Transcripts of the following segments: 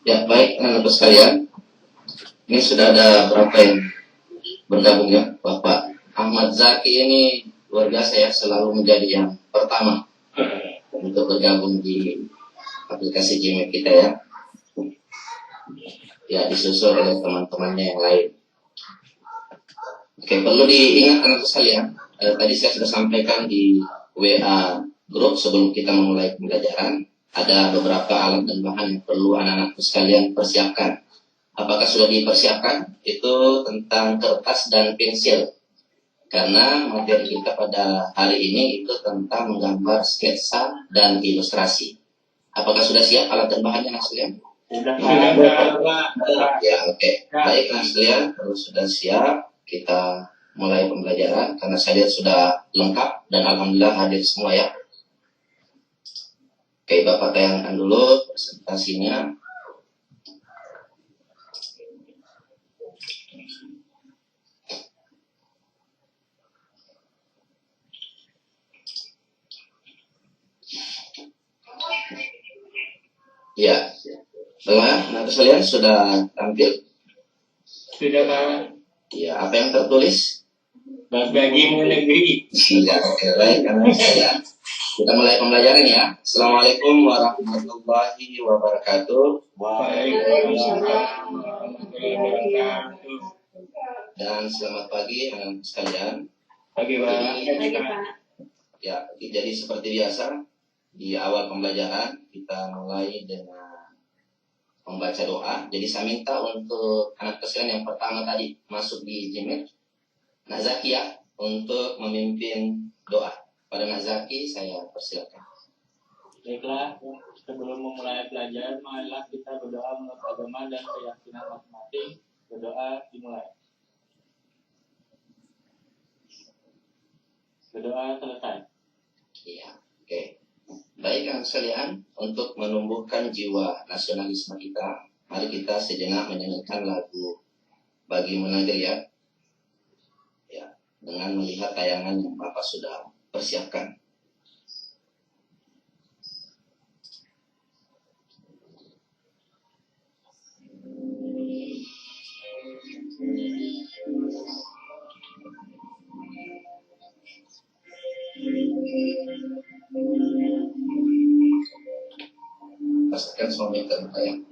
Ya, baik anak-anak sekalian. Ini sudah ada berapa yang bergabung ya, Bapak Ahmad Zaki ini luar biasa ya, selalu menjadi yang pertama untuk bergabung di aplikasi Gmail kita ya. Ya, disusul oleh teman-temannya yang lain. Oke, perlu diingat anak-anak sekalian. Tadi saya sudah sampaikan di WA grup sebelum kita memulai pembelajaran. Ada beberapa alat dan bahan yang perlu anak-anak sekalian persiapkan. Apakah sudah dipersiapkan? Itu tentang kertas dan pensil. Karena materi kita pada hari ini itu tentang menggambar sketsa dan ilustrasi. Apakah sudah siap alat dan bahannya anak sekalian? Sudah. Ya, oke. Baik anak sekalian, kalau sudah siap, kita mulai pembelajaran. Karena saya lihat sudah lengkap dan alhamdulillah hadir semua ya. Oke, Bapak tayangkan dulu presentasinya. Ya, bagaimana? Anak sekalian sudah tampil? Sudah, Pak. Ya, apa yang tertulis? Bagimu negeri. Ya, oke, baik anak sekalian. Kita mulai pembelajaran ya. Assalamualaikum warahmatullahi wabarakatuh. Waalaikumsalam warahmatullahi wabarakatuh. Dan selamat pagi anak sekalian. Pagi, Pak. Ya, jadi seperti biasa di awal pembelajaran kita mulai dengan membaca doa. Jadi saya minta untuk anak sekalian yang pertama tadi masuk di Gmail, Nak Zaki ya, untuk memimpin doa. Pada Nak Zaki saya persilakan. Baiklah, sebelum memulai pelajaran, marilah kita berdoa menurut agama dan keyakinan masing-masing. Berdoa dimulai. Berdoa selesai. Iya, oke. Baik anak sekalian, untuk menumbuhkan jiwa nasionalisme kita, mari kita sejenak menyanyikan lagu Bagimu Negeri ya. Ya, dengan melihat tayangan yang Bapak sudah persiapkan. Pastikan suami terbayang.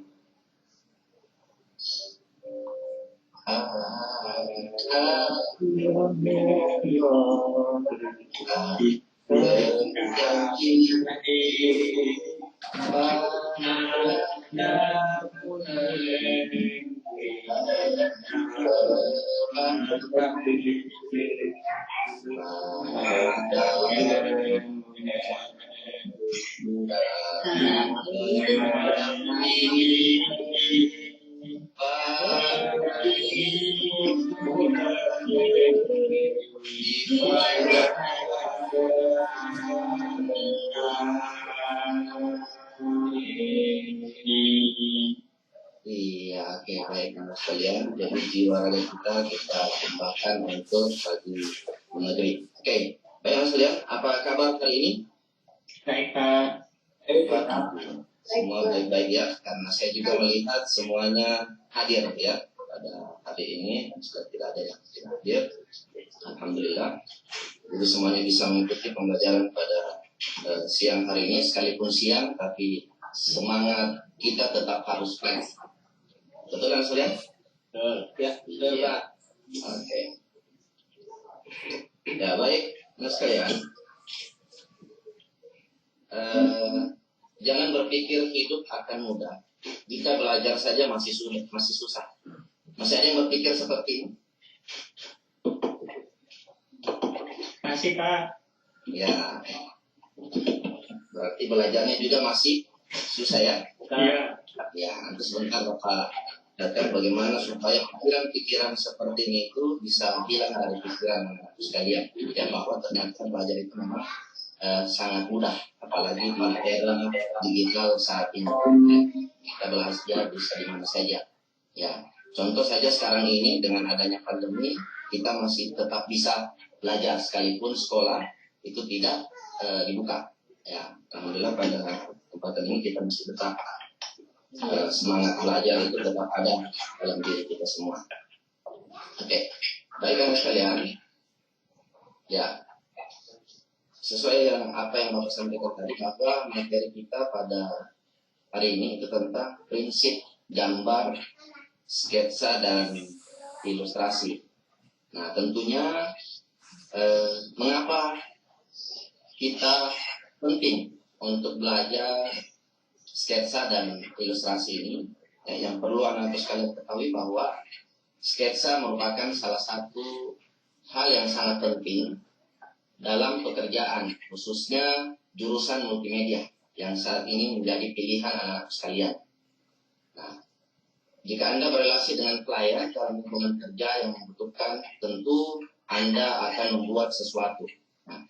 Iya, oke, baik anak sekalian. Jadi jiwa raga kita kembangkan untuk bagi negeri. Oke, baik anak sekalian. Apa kabar hari ini? Baik, Pak. Semua baik-baik ya, karena saya juga melihat semuanya hadir ya pada hari ini. Sudah tidak ada yang tidak hadir, alhamdulillah. Jadi semuanya bisa mengikuti pembelajaran pada siang hari ini, sekalipun siang, tapi semangat kita tetap harus plan. Betul kan sekalian? Betul. Ya, betul Pak. Oke. Ya baik, anak sekalian. Jangan berpikir hidup akan mudah. Jika belajar saja masih sulit, masih susah. Masih ada yang berpikir seperti ini? Masih, Pak. Ya. Berarti belajarnya juga masih susah ya? Iya. Ya, nanti sebentar Bapak datang bagaimana supaya pikiran-pikiran seperti ini itu bisa hilang dari pikiran sekalian. Ya, bahwa ternyata belajar itu memang sangat mudah, apalagi di era digital saat ini. Kita belajar bisa di mana saja. Ya, contoh saja sekarang ini dengan adanya pandemi, kita masih tetap bisa belajar sekalipun sekolah itu tidak dibuka. Ya, alhamdulillah pada kesempatan ini kita masih tetap semangat belajar itu tetap ada dalam diri kita semua. Oke, baik anak sekalian, ya sesuai yang apa yang Bapak sampaikan tadi, bahwa materi kita pada hari ini itu tentang prinsip gambar, sketsa, dan ilustrasi. Nah, tentunya mengapa kita penting untuk belajar sketsa dan ilustrasi ini? Yang perlu anak-anak sekalian ketahui bahwa sketsa merupakan salah satu hal yang sangat penting dalam pekerjaan, khususnya jurusan multimedia yang saat ini menjadi pilihan anak-anak sekalian. Nah, jika Anda berrelasi dengan klien dalam hubungan kerja yang membutuhkan, tentu Anda akan membuat sesuatu. Nah,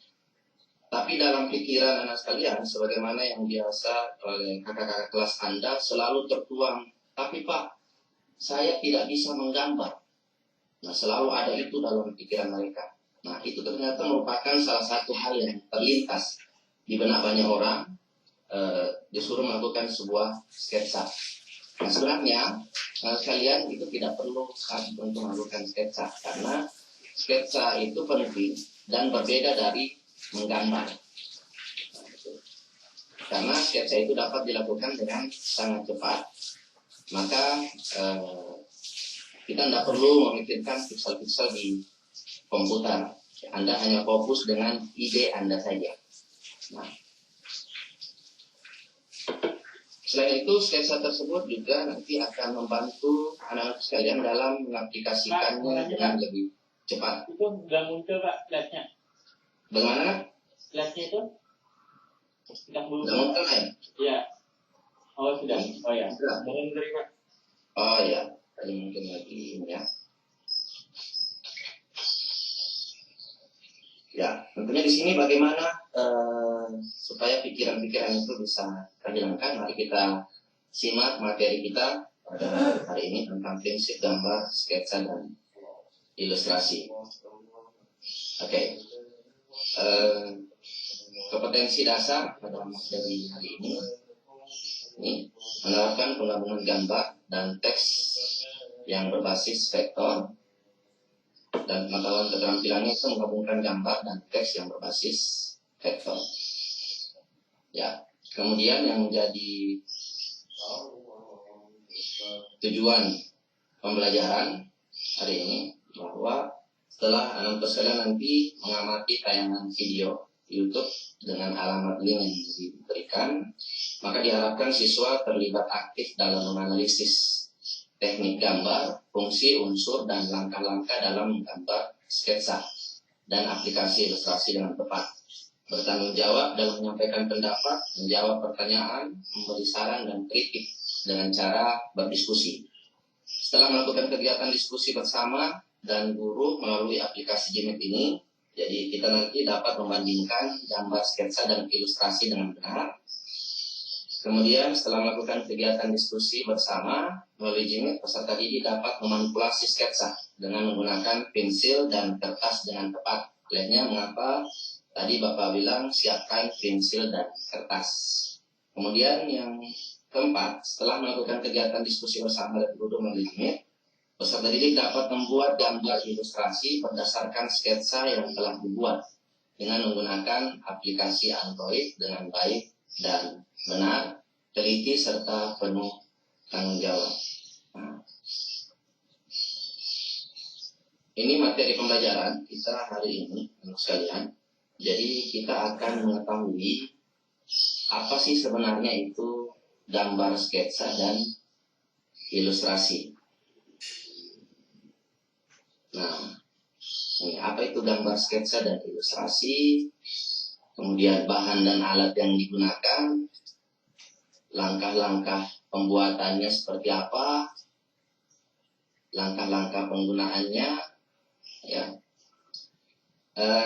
tapi dalam pikiran anak sekalian, sebagaimana yang biasa oleh kakak-kakak kelas Anda selalu tertuang, tapi Pak, saya tidak bisa menggambar. Nah, selalu ada itu dalam pikiran mereka. Nah, itu ternyata merupakan salah satu hal yang terlintas di benak banyak orang, disuruh melakukan sebuah sketsa. Nah, sebenarnya sekalian itu tidak perlu untuk melakukan sketsa, karena sketsa itu penting dan berbeda dari menggambar. Karena sketsa itu dapat dilakukan dengan sangat cepat, maka kita tidak perlu memikirkan piksel-piksel di komputer. Anda hanya fokus dengan ide Anda saja. Nah, selain itu, sketsa tersebut juga nanti akan membantu anak-anak sekalian dalam mengaplikasikannya dengan lebih cepat. Itu sudah muncul Pak slide-nya. Bagaimana? Slide-nya itu? Sudah muncul ya? Iya. Oh sudah. Oh ya. Sudah. Pak. Oh ya. Tadi mungkin lagi ini ya. Ya, tentunya di sini bagaimana supaya pikiran-pikiran itu bisa terhilangkan. Mari kita simak materi kita pada hari ini tentang prinsip gambar, sketsa, dan ilustrasi. Oke. Kompetensi dasar pada materi hari ini menerapkan penggabungan gambar dan teks yang berbasis vektor, dan pengetahuan keterampilannya itu menggabungkan gambar dan teks yang berbasis vektor. Ya, kemudian yang menjadi tujuan pembelajaran hari ini, bahwa setelah anak sekalian nanti mengamati tayangan video YouTube dengan alamat link yang diberikan, maka diharapkan siswa terlibat aktif dalam menganalisis teknik gambar, fungsi, unsur, dan langkah-langkah dalam menggambar sketsa dan aplikasi ilustrasi dengan tepat. Bertanggung jawab dalam menyampaikan pendapat, menjawab pertanyaan, memberi saran dan kritik dengan cara berdiskusi. Setelah melakukan kegiatan diskusi bersama dan guru melalui aplikasi Gmail ini, jadi kita nanti dapat membandingkan gambar sketsa dan ilustrasi dengan benar. Kemudian setelah melakukan kegiatan diskusi bersama melalui Gmail, peserta didik dapat memanipulasi sketsa dengan menggunakan pensil dan kertas dengan tepat. Lainnya mengapa tadi Bapak bilang siapkan pensil dan kertas. Kemudian yang keempat, setelah melakukan kegiatan diskusi bersama dan guru melalui Gmail, peserta didik dapat membuat gambar ilustrasi berdasarkan sketsa yang telah dibuat dengan menggunakan aplikasi Android dengan baik dan benar, teliti, serta penuh tanggung jawab. Nah, ini materi pembelajaran kita hari ini, teman sekalian. Jadi kita akan mengetahui apa sih sebenarnya itu gambar sketsa dan ilustrasi. Nah, ini apa itu gambar sketsa dan ilustrasi, kemudian bahan dan alat yang digunakan, langkah-langkah pembuatannya seperti apa, langkah-langkah penggunaannya, ya,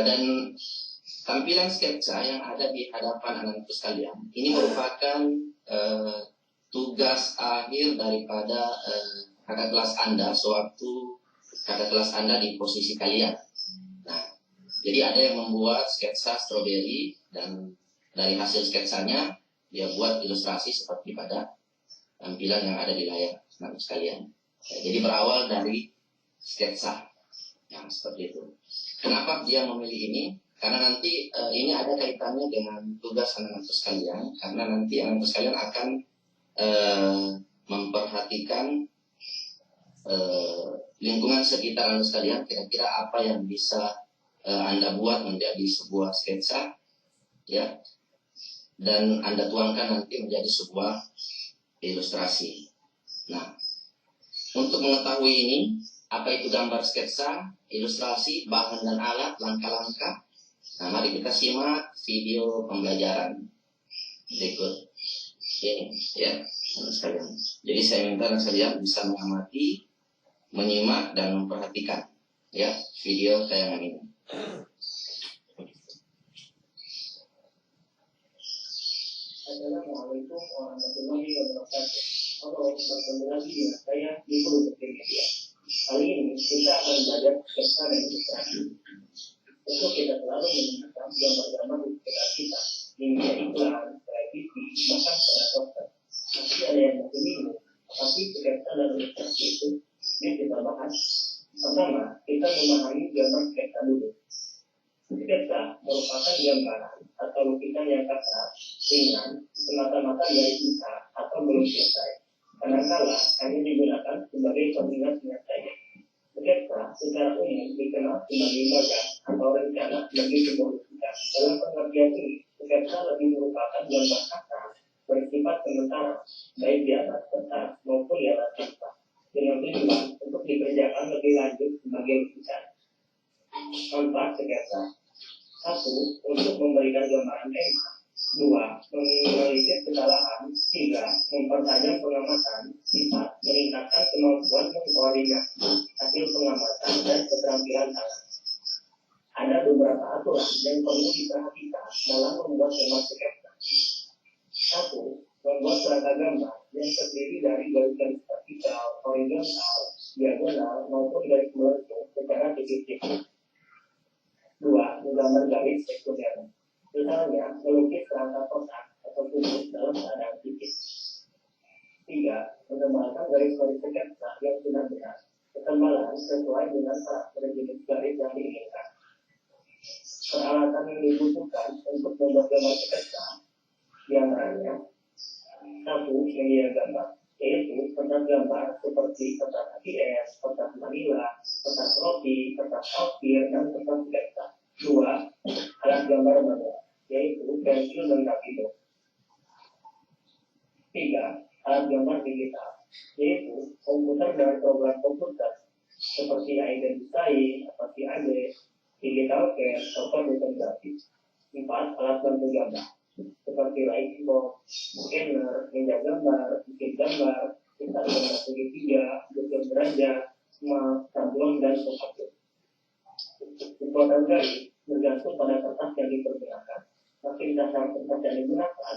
dan tampilan sketsa yang ada di hadapan anak-anak sekalian. Ini merupakan tugas akhir daripada kakak kelas Anda sewaktu kakak kelas Anda di posisi kalian. Nah, jadi ada yang membuat sketsa stroberi dan dari hasil sketsanya dia buat ilustrasi seperti pada tampilan yang ada di layar teman-teman sekalian. Ya, jadi berawal dari sketsa yang seperti itu. Kenapa dia memilih ini? Karena nanti ini ada kaitannya dengan tugas anak-anak sekalian, karena nanti anak-anak sekalian akan memperhatikan lingkungan sekitar Anda sekalian, kira-kira apa yang bisa Anda buat menjadi sebuah sketsa, ya, dan Anda tuangkan nanti menjadi sebuah ilustrasi. Nah, untuk mengetahui ini, apa itu gambar sketsa, ilustrasi, bahan dan alat, langkah-langkah. Nah, mari kita simak video pembelajaran berikut ini, ya, sekalian. Jadi saya minta sekalian bisa mengamati, menyimak dan memperhatikan, ya, video tayangan ini. Assalamualaikum warahmatullahi wabarakatuh. Bertemu lagi dengan saya di Kuliah Media. Kali ini kita akan belajar sketsa dan ilustrasi. Untuk kita selalu menggunakan gambar-gambar di sekitar kita, di media iklan, televisi, bahkan pada poster. Pasti ada yang masih bingung, tapi sketsa dan ilustrasi itu yang kita bahas. Pertama, kita memahami gambar sketsa dulu. Sketsa merupakan gambaran atau lukisan yang kasar, ringan, semata-mata dari bisa atau belum selesai. Kadang-kala hanya digunakan sebagai pengingat-ingat saja. Sketsa secara umum dikenal sebagai bagan atau rencana bagi sebuah lukisan. Dalam pengertian ini, sketsa lebih merupakan gambar kasar bersifat sementara, baik di atas kertas maupun di atas kertas, dengan tujuan untuk dikerjakan lebih lanjut sebagai lukisan. Manfaat sketsa: 1. Untuk memberikan gambaran tema. 2. Meminimalisir kesalahan. 3. Mempertajam pengamatan. 4. Meningkatkan kemampuan mengkoordinasi hasil pengamatan dan keterampilan tangan. Ada beberapa aturan yang perlu diperhatikan dalam membuat gambar sketsa. 1. Membuat kerangka gambar yang terdiri dari garis-garis vertikal, horizontal, diagonal maupun garis melengkung secara tipis-tipis. 2. Menggambar garis sekunder. Misalnya, melukis kerangka kotak atau kubus dalam keadaan tipis. 3. Menggambarkan garis-garis sketsa yang sudah benar, ketebalan sesuai dengan karakter jenis garis yang diinginkan. Peralatan yang dibutuhkan untuk membuat gambar sketsa diantaranya: 1. Media gambar, yaitu kertas gambar seperti kertas ABS, kertas manila, kertas roti, kertas kalkir, dan kertas sketsa. 2. Alat gambar manual, yaitu pensil dan rapido. 3. Alat gambar digital, yaitu komputer dan program komputer seperti Adobe Design, seperti Adobe, Digital Care, software desain grafis. 4. Alat bantu gambar seperti Lightbox, scanner, meja gambar, bikin gambar, tinta gambar segitiga, bentuk derajat, smart, sablon, dan sebagainya. Kekuatan garis bergantung pada kertas yang dipergunakan. Makin kasar kertas yang digunakan,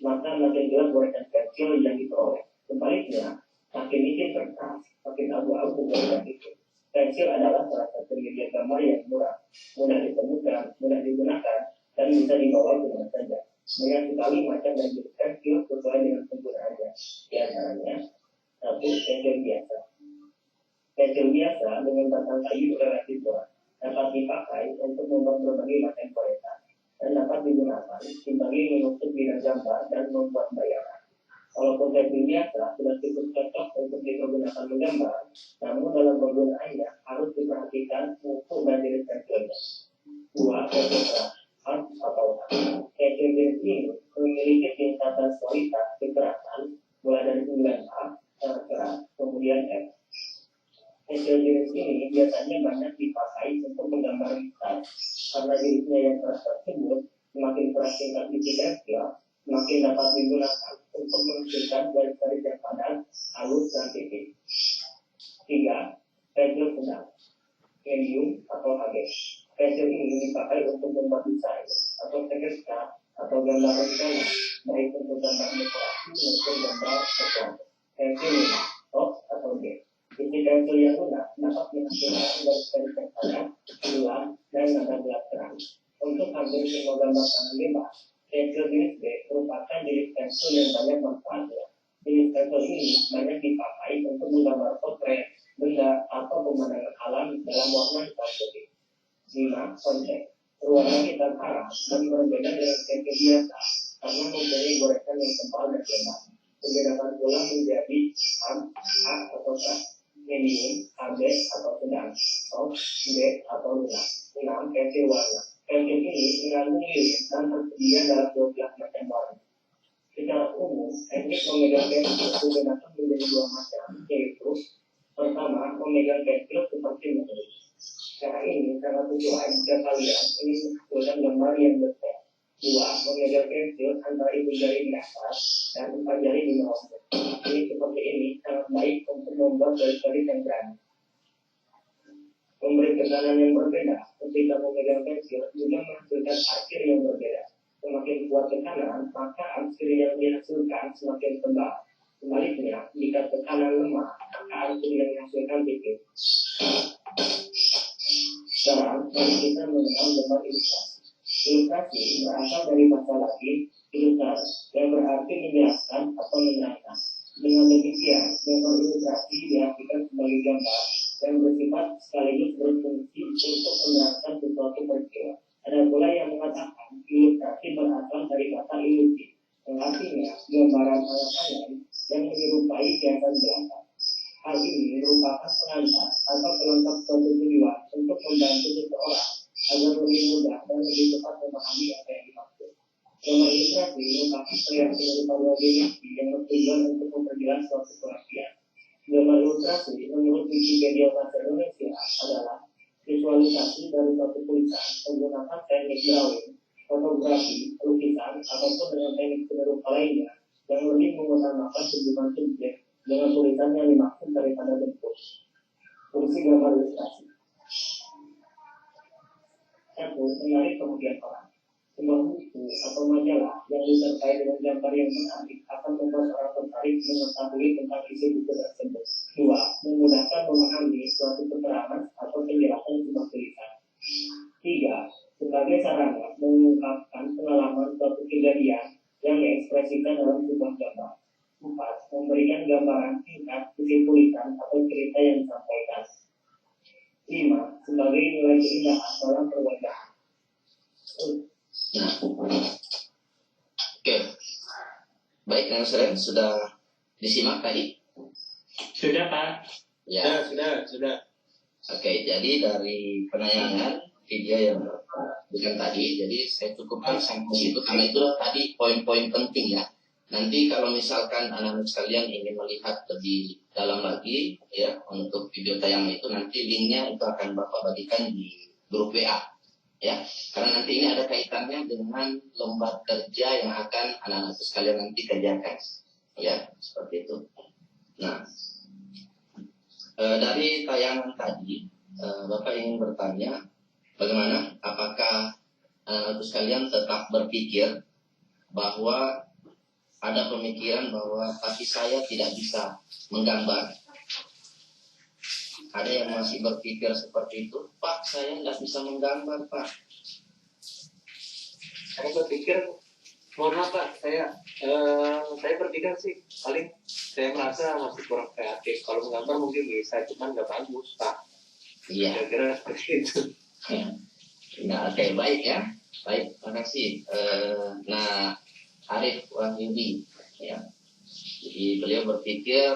maka makin gelap goresan pensil yang diperoleh. Sebaliknya, makin licin kertas, makin abu-abu goresan itu. Pensil adalah salah satu media gambar yang murah, mudah ditemukan, mudah digunakan, dan bisa dibawa kemana saja. Banyak sekali macam dan jenis pensil sesuai dengan penggunaannya. Di antaranya, 1. Pensil biasa. Pensil biasa dengan batang kayu relatif berat dapat dipakai untuk membuat berbagai macam coretan dan dapat digunakan sebagai menusuk bidang gambar dan membuat bayangan. Walaupun pensil biasa sudah cukup cocok untuk digunakan menggambar, namun dalam penggunaannya harus diperhatikan mutu dan jenis pensilnya. 2. Pensil keras atau pensil jenis ini memiliki tingkatan kualitas kekerasan mulai dari 9A sangat keras, kemudian F. Pensil jenis ini biasanya banyak dipakai untuk menggambar hitam, karena jenisnya yang keras tersebut semakin keras tingkat biji pensil, semakin dapat digunakan untuk menghasilkan garis-garis yang padat, halus, dan tipis. 3. Pensil sedang, medium atau HB. Pensil ini dipakai untuk membuat desain atau sketsa atau gambar rencana, baik untuk gambar dekorasi maupun gambar sesuatu. Pensil ini, top atau D. Isi pensil yang lunak dapat menghasilkan garis-garis yang padat, gelap, dan nada gelap terang. Untuk hampir semua gambar tangan bebas, pensil jenis B merupakan jenis pensil yang banyak manfaatnya. Jenis Level ini banyak dipakai untuk menggambar potret, benda, atau pemandangan alam dalam warna hitam putih. 5. Konteks. Berwarna hitam arang dan berbeda dengan tempe biasa karena mempunyai goresan yang tebal dan lebar. Membedakan pula menjadi A atau K, medium, AB atau sedang, soft, B atau lunak. 6. Pensil warna. Pensil ini mengandung lilin dan tersedia dalam 12 macam warna. Secara umum, teknik memegang pensil digunakan menjadi dua macam, yaitu pertama, memegang pensil seperti menulis. Cara ini sangat sesuai jika kalian ingin menghasilkan gambar yang detail. 2. Memegang pensil antara ibu jari di atas dan 4 jari di bawah. Ini seperti ini sangat baik untuk membuat garis-garis yang berani. Memberi tekanan yang berbeda ketika memegang pensil juga menghasilkan akhir yang berbeda. Semakin kuat tekanan, maka akhir yang dihasilkan semakin tebal. Sebaliknya, jika tekanan lemah, maka akhir yang dihasilkan tipis. Sekarang, mari kita mengenal gambar ilustrasi. Ilustrasi berasal dari bahasa Latin illustare, yang berarti menjelaskan atau menerangkan. Dengan demikian, gambar ilustrasi diartikan sebagai gambar yang bersifat sekaligus berfungsi untuk menerangkan sesuatu peristiwa. Ada pula yang mengatakan ilustrasi berasal dari kata ilusi, yang artinya gambaran angan-angan yang menyerupai kegiatan belakang. Hal ini merupakan pengantar atau pelengkap suatu tujuan untuk membantu seseorang agar lebih mudah dan lebih cepat memahami apa yang dimaksud. Gambar ilustrasi merupakan kreasi dari imajinasi yang bertujuan untuk memperjelas suatu pengertian. Gambar ilustrasi menurut Wikipedia Bahasa Indonesia adalah visualisasi dari suatu tulisan menggunakan teknik drawing, fotografi, lukisan, ataupun dengan teknik serupa lainnya yang lebih mengutamakan hubungan subjek dengan tulisan yang dimaksud daripada bentuk. Fungsi gambar ilustrasi. 1. Menarik perhatian orang. Sebuah buku atau majalah yang disertai dengan gambar yang menarik akan membuat orang tertarik mengetahui tentang isi buku tersebut. 2. Memudahkan memahami suatu keterangan atau penjelasan sebuah tulisan. 3. Sebagai sarana mengungkapkan pengalaman suatu kejadian yang diekspresikan dalam sebuah gambar. 4. Memberikan gambaran singkat isi tulisan atau cerita yang disampaikan. 5. Sebagai nilai keindahan dalam perwajaan. Nah, oke. Baik, yang sering sudah disimak tadi? Sudah, Pak. Ya. Sudah. Oke, jadi dari penayangan video yang bukan tadi, jadi saya cukupkan sampai situ karena itu tadi poin-poin penting ya. Nanti kalau misalkan anak-anak sekalian ingin melihat lebih dalam lagi ya untuk video tayangan itu, nanti linknya itu akan Bapak bagikan di grup WA ya. Karena nanti ini ada kaitannya dengan lembar kerja yang akan anak-anak sekalian nanti kerjakan ya, seperti itu. Nah, dari tayangan tadi Bapak ingin bertanya bagaimana, apakah anak-anak sekalian tetap berpikir bahwa ada pemikiran bahwa tapi saya tidak bisa menggambar. Ada yang masih berpikir seperti itu, Pak, saya nggak bisa menggambar, Pak. Saya berpikir, mohon maaf Pak, saya berpikir sih paling saya merasa masih kurang kreatif. Kalau menggambar mungkin bisa, cuman nggak bagus, Pak. Iya. Kira-kira seperti itu. Nah, oke, baik ya. Baik, terima kasih. Nah, Arif Wahyudi ya. Jadi beliau berpikir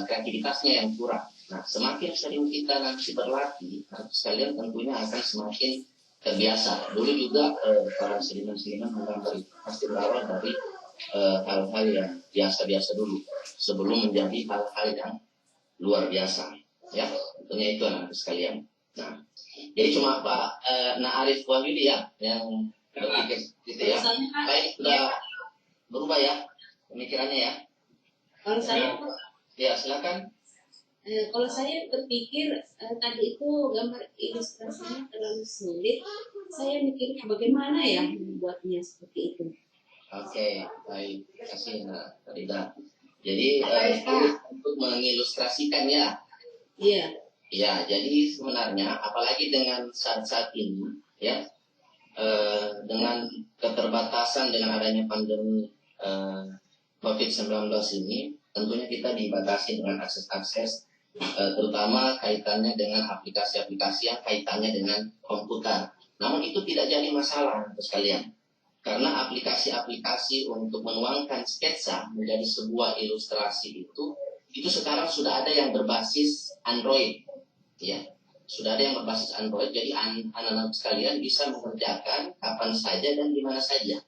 kreativitasnya yang kurang. Nah, semakin sering kita nanti berlatih, sekalian tentunya akan semakin terbiasa. Dulu juga para seniman-seniman menggambar itu pasti berawal dari hal-hal yang biasa-biasa dulu sebelum menjadi hal-hal yang luar biasa. Ya, tentunya itu anak sekalian. Nah, jadi cuma Pak Arif Wahyudi ya yang berpikir gitu ya. Baik, sudah berubah ya pemikirannya ya. Kalau saya ya silakan. Kalau saya berpikir tadi itu gambar ilustrasinya terlalu sulit. Saya mikir bagaimana ya membuatnya seperti itu. Oke, baik. Terima kasih Kak Rida. Jadi untuk mengilustrasikan ya. Iya. Ya, jadi sebenarnya apalagi dengan saat-saat ini ya, dengan keterbatasan dengan adanya pandemi COVID-19 ini, tentunya kita dibatasi dengan akses-akses, terutama kaitannya dengan aplikasi-aplikasi yang kaitannya dengan komputer. Namun itu tidak jadi masalah untuk sekalian, karena aplikasi-aplikasi untuk menuangkan sketsa menjadi sebuah ilustrasi itu sekarang sudah ada yang berbasis Android, ya. Sudah ada yang berbasis Android, jadi anak-anak sekalian bisa mengerjakan kapan saja dan di mana saja.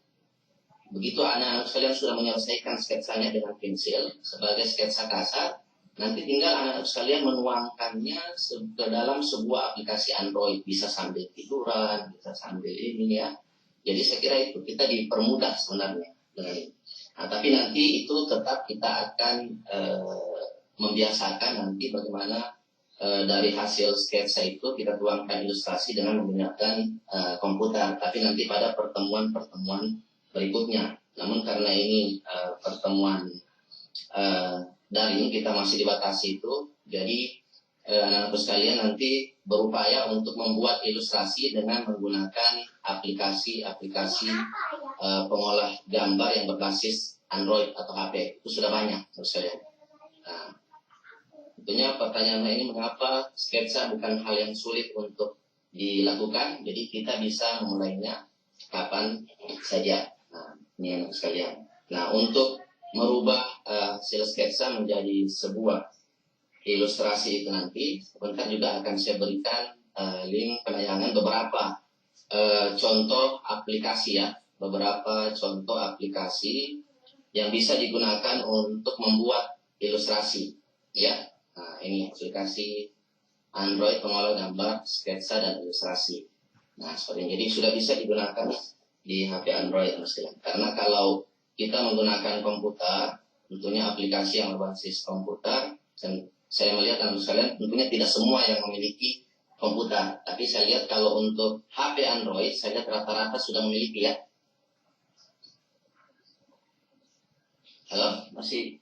Begitu anak-anak sekalian sudah menyelesaikan sketsanya dengan pensil sebagai sketsa kasar, nanti tinggal anak-anak sekalian menuangkannya ke dalam sebuah aplikasi Android, bisa sambil tiduran, bisa sambil ini, ya. Jadi saya kira itu kita dipermudah sebenarnya dengan ini. Nah, tapi nanti itu tetap kita akan membiasakan nanti bagaimana dari hasil sketsa itu kita tuangkan ilustrasi dengan menggunakan komputer. Tapi nanti pada pertemuan-pertemuan berikutnya. Namun karena ini pertemuan daring, kita masih dibatasi itu, jadi anak-anak sekalian nanti berupaya untuk membuat ilustrasi dengan menggunakan aplikasi-aplikasi pengolah gambar yang berbasis Android atau HP. Itu sudah banyak menurut saya. Nah, tentunya pertanyaan ini, mengapa sketsa bukan hal yang sulit untuk dilakukan, jadi kita bisa memulainya kapan saja. Nah, ini anak sekalian. Nah, untuk merubah hasil sketsa menjadi sebuah ilustrasi itu nanti, sebentar juga akan saya berikan link penayangan beberapa contoh aplikasi, ya, beberapa contoh aplikasi yang bisa digunakan untuk membuat ilustrasi, ya. Nah, ini aplikasi Android pengolah gambar, sketsa, dan ilustrasi. Nah, seperti ini. Jadi sudah bisa digunakan di HP Android, karena kalau kita menggunakan komputer, tentunya aplikasi yang berbasis komputer, dan saya melihat anak sekalian tentunya tidak semua yang memiliki komputer. Tapi saya lihat kalau untuk HP Android, saya lihat rata-rata sudah memiliki, ya. Halo, masih?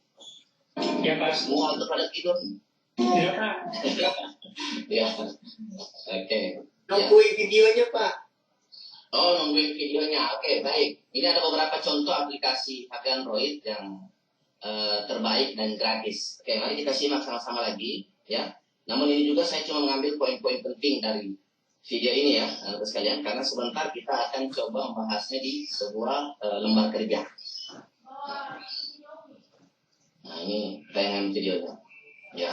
Ya Pak. Semua untuk pada tidur. Ya Pak. Ya, oke. Nungguin videonya, Pak. Oh, nungguin videonya. Oke, baik. Ini ada beberapa contoh aplikasi HP Android yang terbaik dan gratis. Oke, mari kita simak sama-sama lagi, ya. Namun ini juga saya cuma mengambil poin-poin penting dari video ini, ya, anak sekalian, karena sebentar kita akan coba membahasnya di sebuah lembar kerja. Nah, ini tayangan videonya, ya.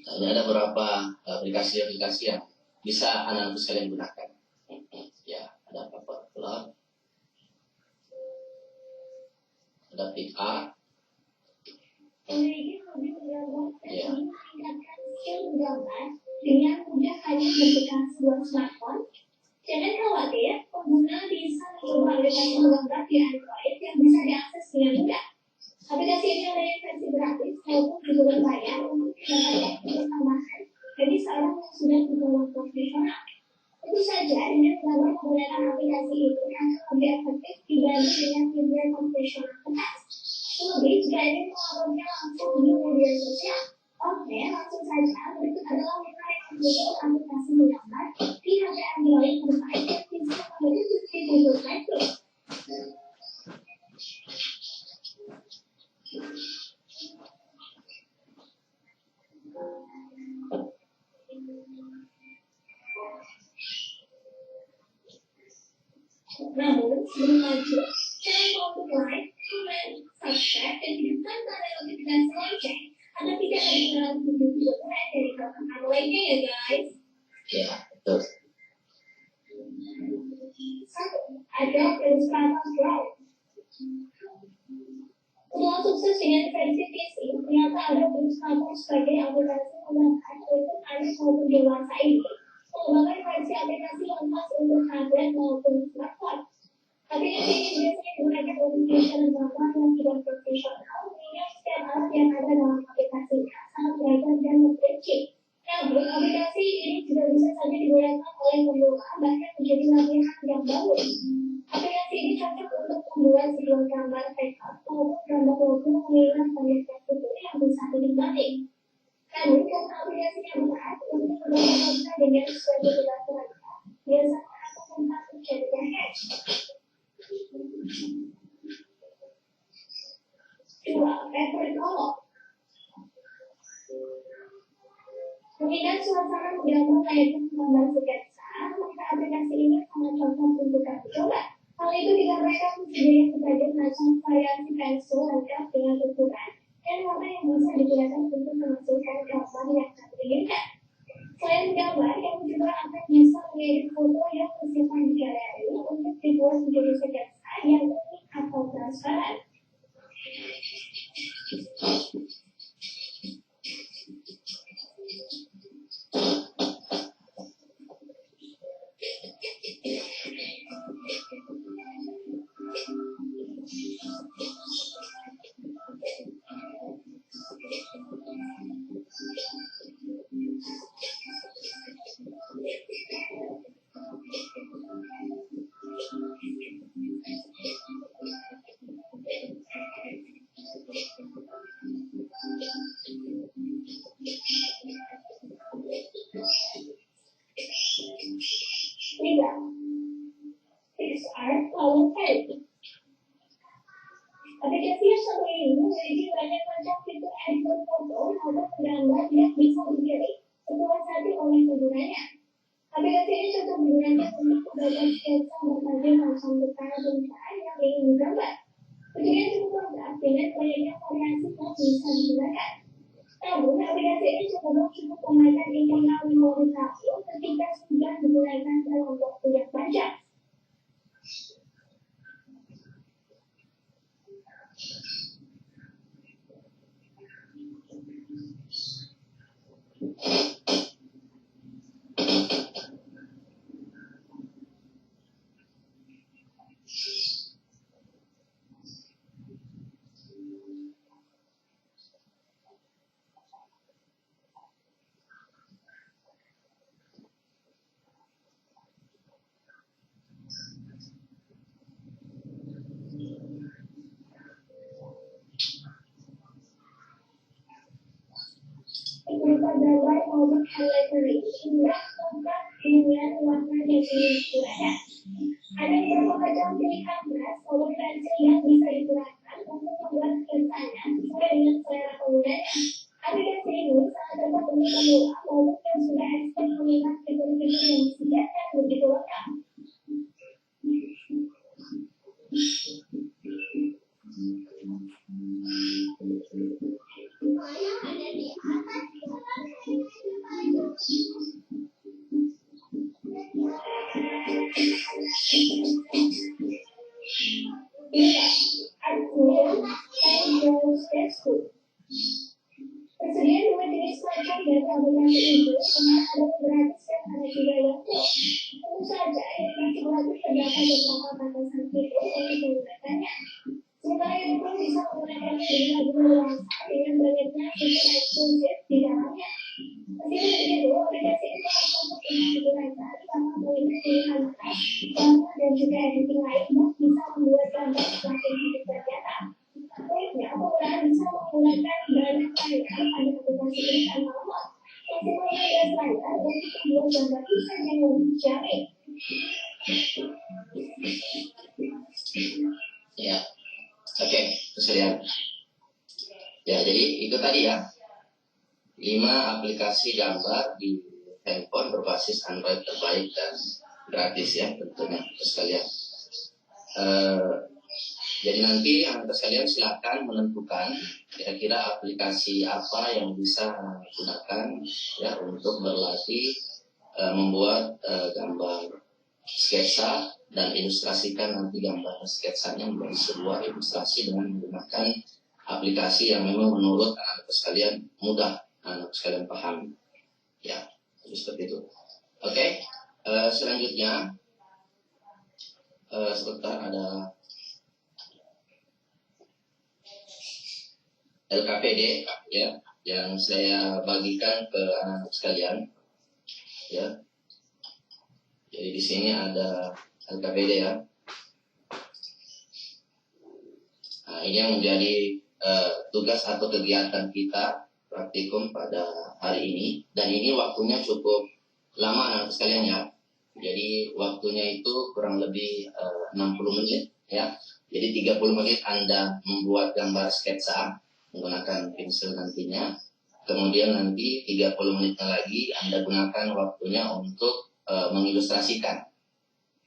Ini ada beberapa aplikasi-aplikasi yang bisa anak-anak sekalian gunakan. Ya, ada Paperclip, ada PicArt, ya. Dengan mudah hanya membuka sebuah smartphone. Jangan khawatir, pengguna bisa mencoba aplikasi menggambar di Android yang bisa diakses dengan mudah. Aplikasi ini ada yang versi gratis maupun juga berbayar untuk mendapatkan fitur tambahan bagi seorang yang sudah bergabung profesional. Tentu saja dengan menggambar menggunakan aplikasi itu akan lebih efektif dibanding dengan media konvensional kertas. Terlebih jika ingin menguploadnya langsung di media sosial. Oke, langsung saja. Berikut adalah 5 rekomendasi aplikasi menggambar di HP Android terbaik yang bisa memiliki di Google Play Store. Namun, sebelum lanjut, jangan lupa untuk like, comment, subscribe, dan hidupkan tanda notifikasi lonceng agar tidak ada ketinggalan video-video keren dari program lainnya, ya guys. Ya, betul. 1. Adobe Illustrator Pro. Setelah sukses dengan versi PC, ternyata Adobe Illustrator sebagai aplikasi menggunakan untuk anak maupun dewasa ini mengembangkan versi aplikasi lengkap untuk tablet maupun smartphone. Aplikasi ini biasanya menggunakan aplikasi gambar yang tidak profesional, sehingga setiap alat yang ada dalam aplikasinya sangat beragam dan terperinci. Namun, aplikasi ini juga bisa saja digunakan oleh pemula, bahkan menjadi latihan yang bagus. Aplikasi ini cocok untuk membuat sebuah gambar teknik maupun gambar logo mengingat banyak fitur yang bisa dinikmati. Namun, karena aplikasinya berat untuk membangunnya dengan sesuai kebutuhan mereka, biasanya akan sempat menjadi hack. berkolok. Mengingat suasana menggambar layaknya menggambar sketsa, maka aplikasi ini sangat cocok untuk kami coba. Hal itu dikarenakan disediakan berbagai macam variasi pensil lengkap dengan ukuran dan warna yang bisa digunakan untuk menghasilkan gambar yang kami inginkan. Selain gambar, kami juga akan bisa mengirim foto yang tersimpan di galeri untuk dibuat menjadi sketsa yang unik atau transparan. Tiga, PixArt Color Therapy. Aplikasi yang satu ini memiliki banyak macam fitur editor foto maupun gambar yang bisa dipilih sepuas hati oleh penggunanya. Aplikasi ini cocok digunakan untuk membuat sketsa berbagai macam bentuk yang ingin digambar. Kemudian cukup lengkap dengan banyaknya variasi yang bisa digunakan. Namun, aplikasi ini cukup memakan internal memori kamu ketika sudah digunakan dalam waktu yang panjang. Berupa gambar maupun lettering hingga lengkap dengan warna dan jenis ukuran. Ada beberapa macam pilihan beras maupun pensil yang bisa digunakan untuk membuat sketsanya sesuai dengan selera penggunanya. Aplikasi ini sangat cocok untuk pemula maupun yang sudah expert mengingat fitur-fitur yang disediakan begitu lengkap. Tersedia dua jenis macam dari aplikasi ini, ada gratis dan ada juga yang pro. Tentu saja edukasi gratis terdapat beberapa batasan fitur untuk menggunakannya. Sementara yang pro bisa menggunakannya dengan lebih luas dengan banyaknya fitur eksklusif di dalamnya. Meskipun begitu, aplikasi ini sangat untuk digunakan karena memiliki pilihan khas, warna dan juga editing lain yang bisa membuat gambar semakin hidup ternyata. Uniknya, penggunaan bisa menggunakan banyak layar pada aplikasi ini tanpa lemot. Maksimal 15 layar untuk membuat gambar desain yang lebih jamin. Ya, oke, tersedia. Ya, jadi itu tadi ya, 5 aplikasi gambar di handphone berbasis Android terbaik dan gratis ya tentunya sekalian. Jadi nanti anda sekalian silakan menentukan kira-kira aplikasi apa yang bisa gunakan ya untuk berlatih membuat gambar sketsa dan ilustrasikan nanti gambar sketsanya menjadi sebuah ilustrasi dengan menggunakan aplikasi yang memang menurut anak sekalian mudah, anak sekalian paham ya, seperti itu. Oke, selanjutnya sebentar ada LKPD ya yang saya bagikan ke anak sekalian ya. Jadi di sini ada LKPD ya. Nah, ini yang menjadi tugas atau kegiatan kita praktikum pada hari ini, dan ini waktunya cukup lama anak sekalian ya. Jadi waktunya itu kurang lebih 60 menit ya. Jadi 30 menit Anda membuat gambar sketsa menggunakan pensil nantinya. Kemudian nanti 30 menitnya lagi Anda gunakan waktunya untuk mengilustrasikan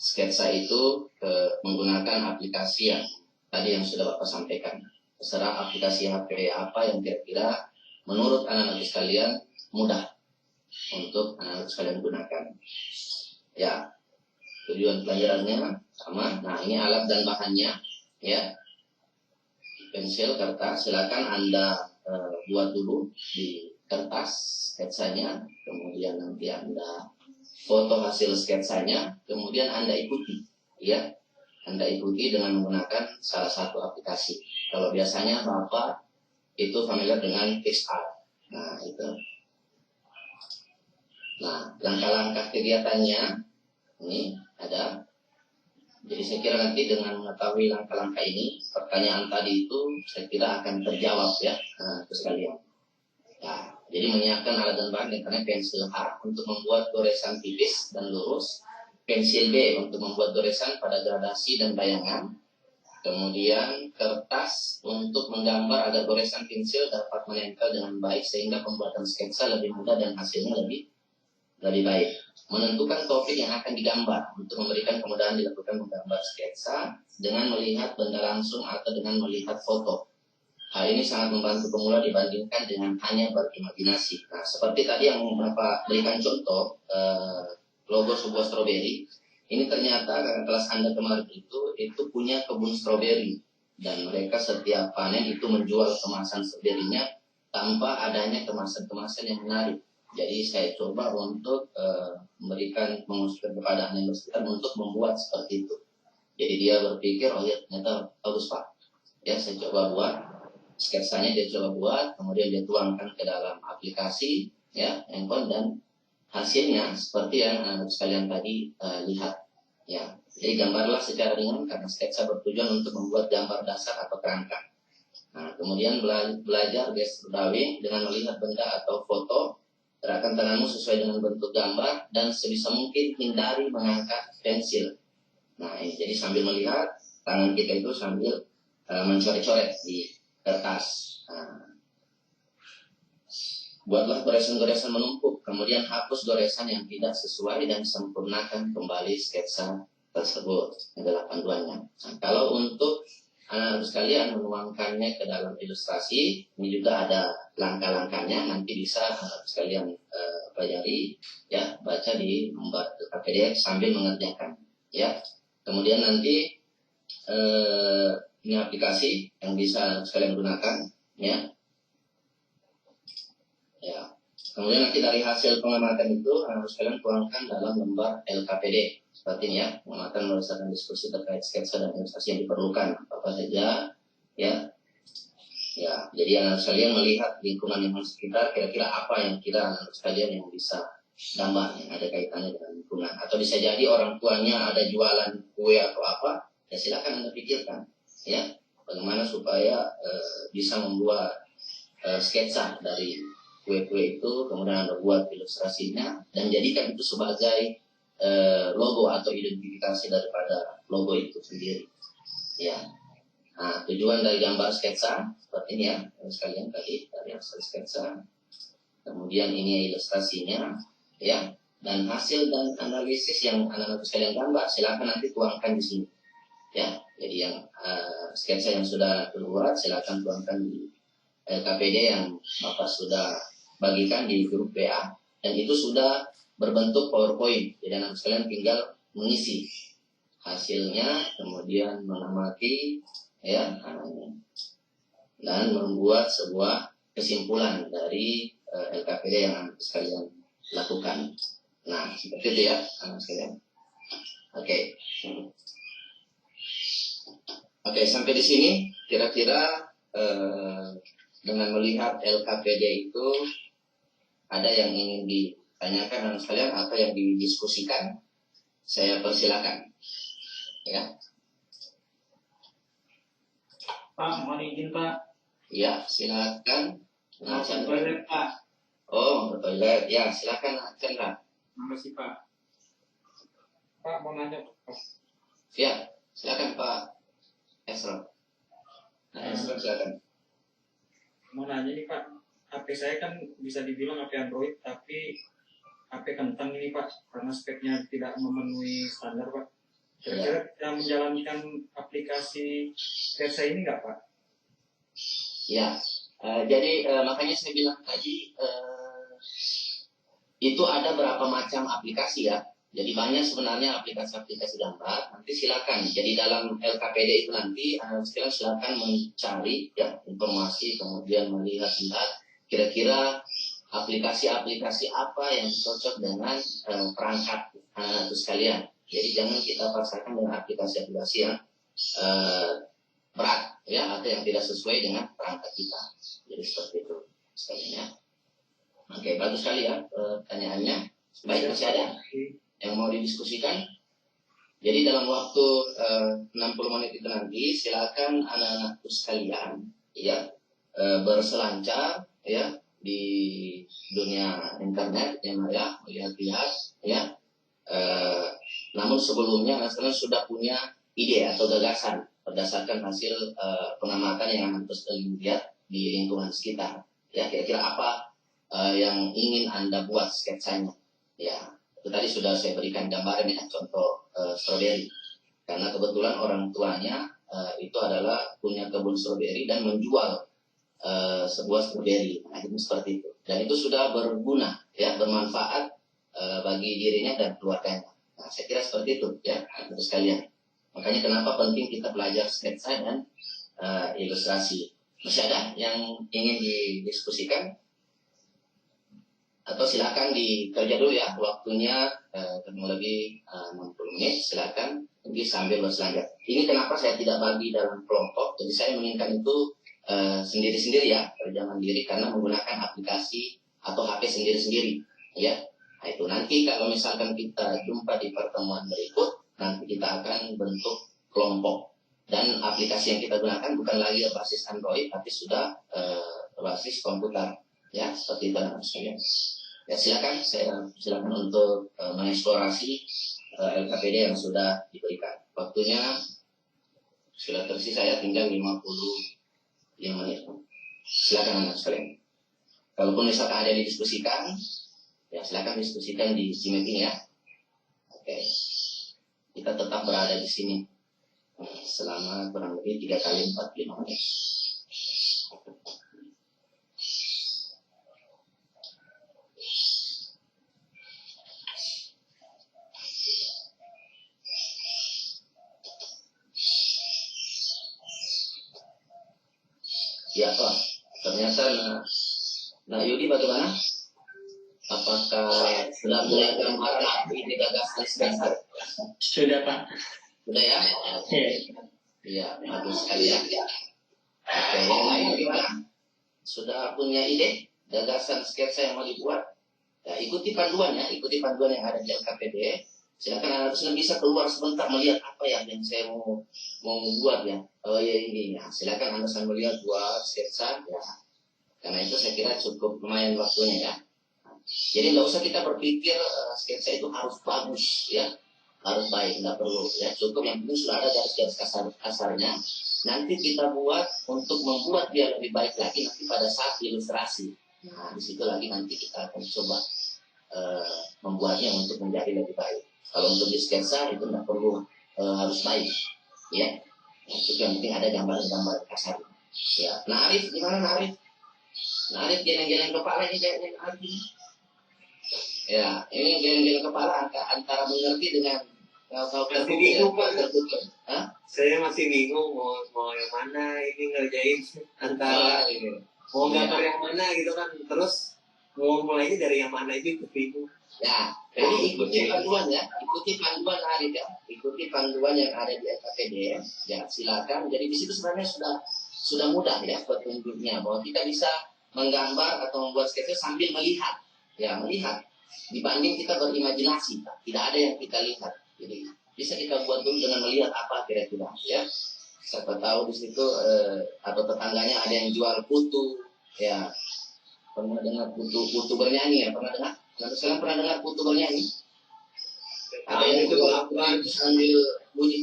sketsa itu menggunakan aplikasi yang tadi yang sudah Bapak sampaikan. Terserah aplikasi HP apa yang kira-kira menurut anak-anak sekalian mudah untuk anak-anak sekalian gunakan. Ya, tujuan pelajarannya sama. Nah, ini alat dan bahannya, ya. Pensil, kertas. Silakan Anda buat dulu di kertas sketsanya, kemudian nanti Anda foto hasil sketsanya, kemudian Anda ikuti, ya. Anda ikuti dengan menggunakan salah satu aplikasi. Kalau biasanya Bapak itu familiar dengan PixArt. Nah, itu. Nah, langkah-langkah kegiatannya ini ada. Jadi saya kira nanti dengan mengetahui langkah-langkah ini, pertanyaan tadi itu saya kira akan terjawab ya, sekalian. Nah, jadi menyiapkan alat dan bahan karena pensil H untuk membuat goresan tipis dan lurus, pensil B untuk membuat goresan pada gradasi dan bayangan, kemudian kertas untuk menggambar agar goresan pensil dapat menempel dengan baik sehingga pembuatan sketsa lebih mudah dan hasilnya lebih baik. Menentukan topik yang akan digambar untuk memberikan kemudahan dilakukan menggambar sketsa dengan melihat benda langsung atau dengan melihat foto. Hal ini sangat membantu pemula dibandingkan dengan hanya berimajinasi. Nah, seperti tadi yang Bapak berikan contoh logo sebuah stroberi. Ini ternyata kakak kelas Anda kemarin itu punya kebun stroberi dan mereka setiap panen itu menjual kemasan stroberinya tanpa adanya kemasan-kemasan yang menarik. Jadi saya coba untuk memberikan mengusulkan kepada anak yang bersangkutan untuk membuat seperti itu. Jadi dia berpikir, oh ya ternyata bagus Pak. Ya saya coba buat sketsanya, dia coba buat, kemudian dia tuangkan ke dalam aplikasi ya handphone dan hasilnya seperti yang sekalian tadi lihat. Ya, jadi gambarlah secara ringan karena sketsa bertujuan untuk membuat gambar dasar atau kerangka. Nah, kemudian belajar gestur drawing dengan melihat benda atau foto. Gerakan tanganmu sesuai dengan bentuk gambar dan sebisa mungkin hindari mengangkat pensil. Nah, ini jadi sambil melihat tangan kita itu sambil mencoret-coret di kertas. Nah, buatlah goresan-goresan menumpuk, kemudian hapus goresan yang tidak sesuai dan sempurnakan kembali sketsa tersebut. Ini adalah panduannya. Nah, kalau untuk anak-anak sekalian menuangkannya ke dalam ilustrasi, ini juga ada langkah-langkahnya. Nanti bisa anak sekalian pelajari, ya baca di lembar PDF sambil mengerjakan. Ya, kemudian nanti ini aplikasi yang bisa sekalian gunakan, ya. Ya. Kemudian nanti dari hasil pengamatan itu harus kalian tuangkan dalam lembar LKPD seperti ini ya, pengamatan berdasarkan diskusi terkait sketsa dan ilustrasi yang diperlukan apa saja ya. Ya, jadi anak sekalian melihat lingkungan yang sekitar, kira-kira apa yang anak sekalian yang bisa gambar yang ada kaitannya dengan lingkungan, atau bisa jadi orang tuanya ada jualan kue atau apa, ya silakan Anda pikirkan ya, bagaimana supaya bisa membuat sketsa dari kue-kue itu, kemudian Anda buat ilustrasinya dan jadikan itu sebagai logo atau identifikasi daripada logo itu sendiri. Ya. Nah, tujuan dari gambar sketsa seperti ini ya, sekalian tadi dari hasil sketsa. Kemudian ini ilustrasinya, ya. Dan hasil dan analisis yang anak-anak sekalian gambar, silakan nanti tuangkan di sini. Ya, jadi yang sketsa yang sudah keluar silakan tuangkan di KPD yang Bapak sudah bagikan di grup WA, dan itu sudah berbentuk PowerPoint. Jadi anak sekalian tinggal mengisi hasilnya, kemudian mengamati ya, dan membuat sebuah kesimpulan dari LKPD yang anak sekalian lakukan. Nah, seperti itu ya anak sekalian. Oke. Oke, sampai di sini kira-kira dengan melihat LKPD itu ada yang ingin ditanyakan anak sekalian atau yang didiskusikan, saya persilakan. Ya. Pak, mohon izin Pak. Ya, silakan. Mau ke toilet Pak. Oh, ke toilet. Ya, silakan Chandra. Makasih Pak. Pak mau nanya Pak. Ya, silakan Pak Esra. Nah, Esra silakan. Mau nanya nih Pak, HP saya kan bisa dibilang HP Android, tapi HP kentang ini Pak, karena speknya tidak memenuhi standar Pak. Kira-kira yang menjalankan aplikasi Versa ini nggak Pak? Ya, jadi makanya saya bilang tadi itu ada berapa macam aplikasi ya. Jadi banyak sebenarnya aplikasi-aplikasi gambar. Nanti silakan. Jadi dalam LKPD itu nanti sekalian silakan mencari ya informasi, kemudian melihat-lihat kira-kira aplikasi-aplikasi apa yang cocok dengan perangkat itu sekalian. Jadi jangan kita paksakan dengan aplikasi-aplikasi yang berat ya atau yang tidak sesuai dengan perangkat kita. Jadi seperti itu sekalian ya. Oke, bagus sekali ya pertanyaannya. Baik, masih ada yang mau didiskusikan? Jadi dalam waktu 60 menit itu nanti silakan anak-anakku sekalian ya berselancar ya di dunia internet ya lihat-lihat ya. Namun sebelumnya kalian sudah punya ide atau gagasan berdasarkan hasil pengamatan yang anak sekalian lihat di lingkungan sekitar. Ya kira-kira apa yang ingin Anda buat sketsanya? Ya. Itu tadi sudah saya berikan gambaran ya, contoh stroberi. Karena kebetulan orang tuanya itu adalah punya kebun stroberi dan menjual sebuah stroberi. Nah, itu seperti itu. Dan itu sudah berguna, ya, bermanfaat bagi dirinya dan keluarganya. Nah, saya kira seperti itu, ya, terus sekalian. Makanya kenapa penting kita belajar sketsa dan ilustrasi. Masih ada yang ingin didiskusikan? Atau silakan dikerja dulu ya, waktunya kurang lebih 60 menit, silakan nanti sambil berselancar. Ini kenapa saya tidak bagi dalam kelompok, jadi saya menginginkan itu sendiri-sendiri ya, kerja mandiri karena menggunakan aplikasi atau HP sendiri-sendiri ya. Nah itu nanti kalau misalkan kita jumpa di pertemuan berikut, nanti kita akan bentuk kelompok. Dan aplikasi yang kita gunakan bukan lagi berbasis Android, tapi sudah berbasis komputer ya, seperti itu anak sekalian. Ya silakan untuk mengeksplorasi LKPD yang sudah diberikan. Waktunya sudah tersisa ya, tinggal 55 menit. Silakan anak sekalian. Kalaupun misalkan ada yang didiskusikan, ya silakan diskusikan di Gmail ini ya. Oke. Kita tetap berada di sini selama kurang lebih 3 kali 45 menit. Ya, ternyata Nah Yudi bagaimana? Apakah sudah mulai gambaran ini gagasan sketsa? Sudah Pak. Sudah ya? Iya, bagus sekali ya. Oke, yang lain gimana? Sudah punya ide gagasan sketsa yang mau dibuat? Ya, ikuti panduan yang ada di LKPD. Silakan anak bisa keluar sebentar melihat apa ya yang saya mau buat ya. Oh ya ini ya. Silakan Anda sambil melihat buat sketsa ya. Karena itu saya kira cukup lumayan waktunya ya. Jadi nggak usah kita berpikir sketsa itu harus bagus ya, harus baik, nggak perlu ya. Cukup yang penting sudah ada garis-garis kasarnya. Nanti kita buat untuk membuat dia lebih baik lagi nanti pada saat ilustrasi. Nah di situ lagi nanti kita akan coba membuatnya untuk menjadi lebih baik. Kalau untuk di sketsa itu nggak perlu harus baik, ya. Itu yang penting ada gambar-gambar kasar. Ya, nah Arif gimana Arif? Nah Arif geleng-geleng kepala ini kayaknya Arif. Ya, ini geleng-geleng kepala antara mengerti dengan tertutup. Saya masih bingung mau yang mana ini ngerjain antara mau gambar yang mana gitu kan, terus mau mulainya dari yang mana aja bingung. Ya, jadi ikuti panduan ya, ikuti panduan Arif ya, ikuti panduan yang ada di LKPD ya, silakan. Jadi di situ sebenarnya sudah mudah ya petunjuknya bahwa kita bisa menggambar atau membuat sketsa sambil melihat, ya melihat. Dibanding kita berimajinasi, tidak ada yang kita lihat. Jadi bisa kita buat dulu dengan melihat apa kira-kira ya. Siapa tahu di situ atau tetangganya ada yang jual putu ya. Pernah dengar putu bernyanyi ya? Pernah dengar? Sekarang pernah dengar putu bernyanyi? Ada yang jual apa sambil bunyi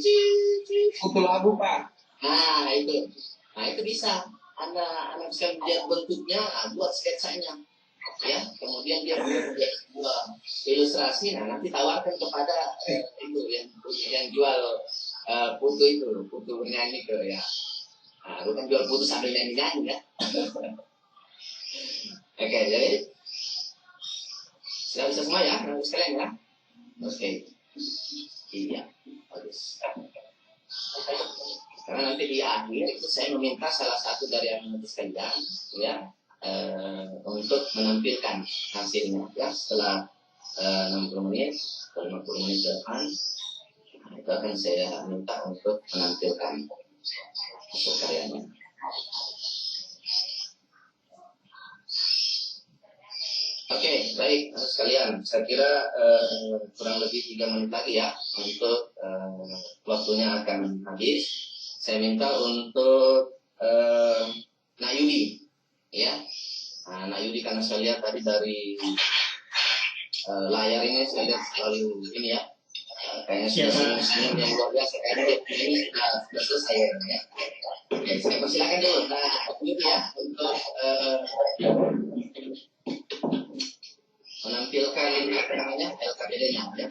Putu labu Pak. Itu bisa. Anda bisa lihat bentuknya, buat sketsanya, ya. Kemudian dia buat ilustrasi, nanti tawarkan kepada itu yang jual putu bernyanyi ke ya. Bukan jual putu sambil nyanyi ya. Oke, jadi sudah bisa semua ya, sekalian ya. Oke, iya, bagus. Karena nanti di akhir itu saya meminta salah satu dari yang sekalian ya untuk menampilkan hasilnya ya setelah 60 menit atau 50 menit ke depan itu akan saya minta untuk menampilkan hasil karyanya. Oke, baik sekalian. Saya kira kurang lebih 3 menit lagi ya untuk waktunya akan habis. Saya minta untuk Nak Yudi, ya. Nak Yudi karena saya lihat tadi dari layar ini saya lihat selalu ini ya, kayaknya sudah senyum yang luar biasa. Kayaknya ini sudah selesai ya. Oke, saya persilakan dulu Nak Yudi ya untuk menampilkan apa namanya LKPD-nya ya.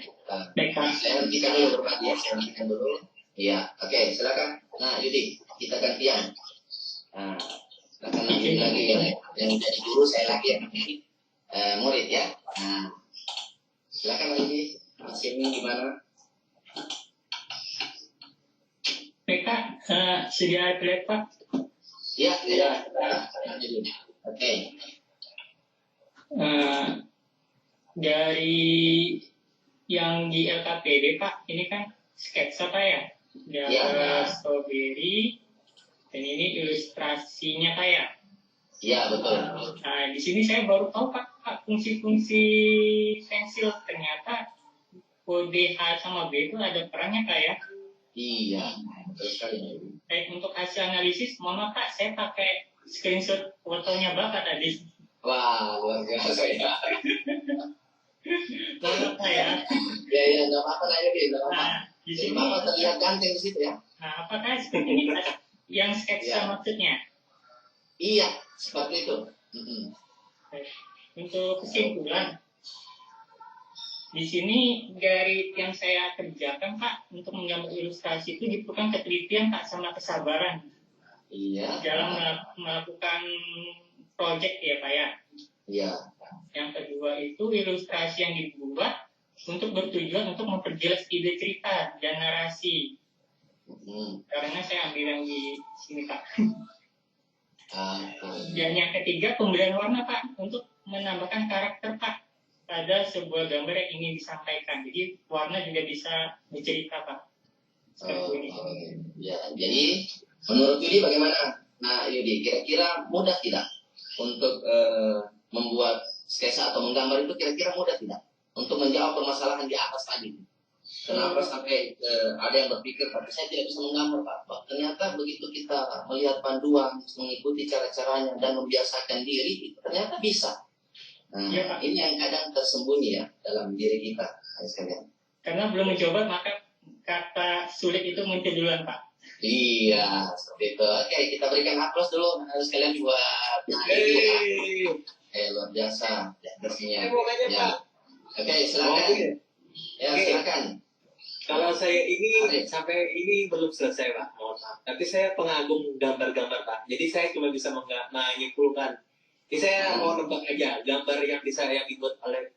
Saya hentikan dulu berbagi ya, saya hentikan dulu. Iya, oke, silakan. Nah, Yudi, kita gantian. Nah, silakan lagi yang jadi guru, saya lagi yang murid ya. Nah, silakan lagi. Hasilnya gimana? Pak, sedia play Pak? Iya. Oke. Dari yang di LKPD Pak, ini kan sketsa Pak ya? Gambar strawberry dan ini ilustrasinya Pak ya? Iya, betul. Nah, di sini saya baru tahu Pak fungsi-fungsi pensil, ternyata kode H sama B itu ada perannya Pak ya? Iya, betul sekali. Untuk hasil analisis, mohon maaf Pak, saya pakai screenshot fotonya Bapak tadi. Wah, luar biasa ya. Mohon maaf Pak ya. Ya, nggak apa-apa lah Yudi, nggak apa-apa. Di sini Bapak terlihat ganteng di situ ya. Nah, apakah seperti ini yang sketsa maksudnya? Iya, seperti itu. Untuk kesimpulan, di sini dari yang saya kerjakan Pak, untuk menggambar ilustrasi itu diperlukan ketelitian Pak sama kesabaran. Iya. Dalam melakukan proyek ya Pak ya. Iya. Yang kedua itu ilustrasi yang dibuat untuk bertujuan untuk memperjelas ide cerita dan narasi. Karena saya ambil yang di sini Pak. Dan yang ketiga pemberian warna Pak, untuk menambahkan karakter Pak pada sebuah gambar yang ingin disampaikan. Jadi warna juga bisa bercerita Pak. Seperti ini. Ya, jadi menurut Yudi bagaimana? Nah Yudi, kira-kira mudah tidak untuk membuat sketsa atau menggambar itu, kira-kira mudah tidak untuk menjawab permasalahan di atas tadi? Kenapa sampai ada yang berpikir, tapi saya tidak bisa menggambar Pak. Ternyata begitu kita melihat panduan, mengikuti cara-caranya dan membiasakan diri, ternyata bisa. Nah, ya, ini yang kadang tersembunyi ya dalam diri kita, sekalian. Karena belum mencoba, maka kata sulit itu muncul duluan Pak. Iya, seperti itu. Oke, kita berikan aplaus dulu sekalian buat luar biasa pastinya. Ya. Oke, silakan. Ya, silakan. Kalau saya ini sampai ini belum selesai Pak, mohon maaf. Tapi saya pengagum gambar-gambar Pak. Jadi saya cuma bisa menyimpulkan. Ini saya mau nebak aja gambar yang dibuat oleh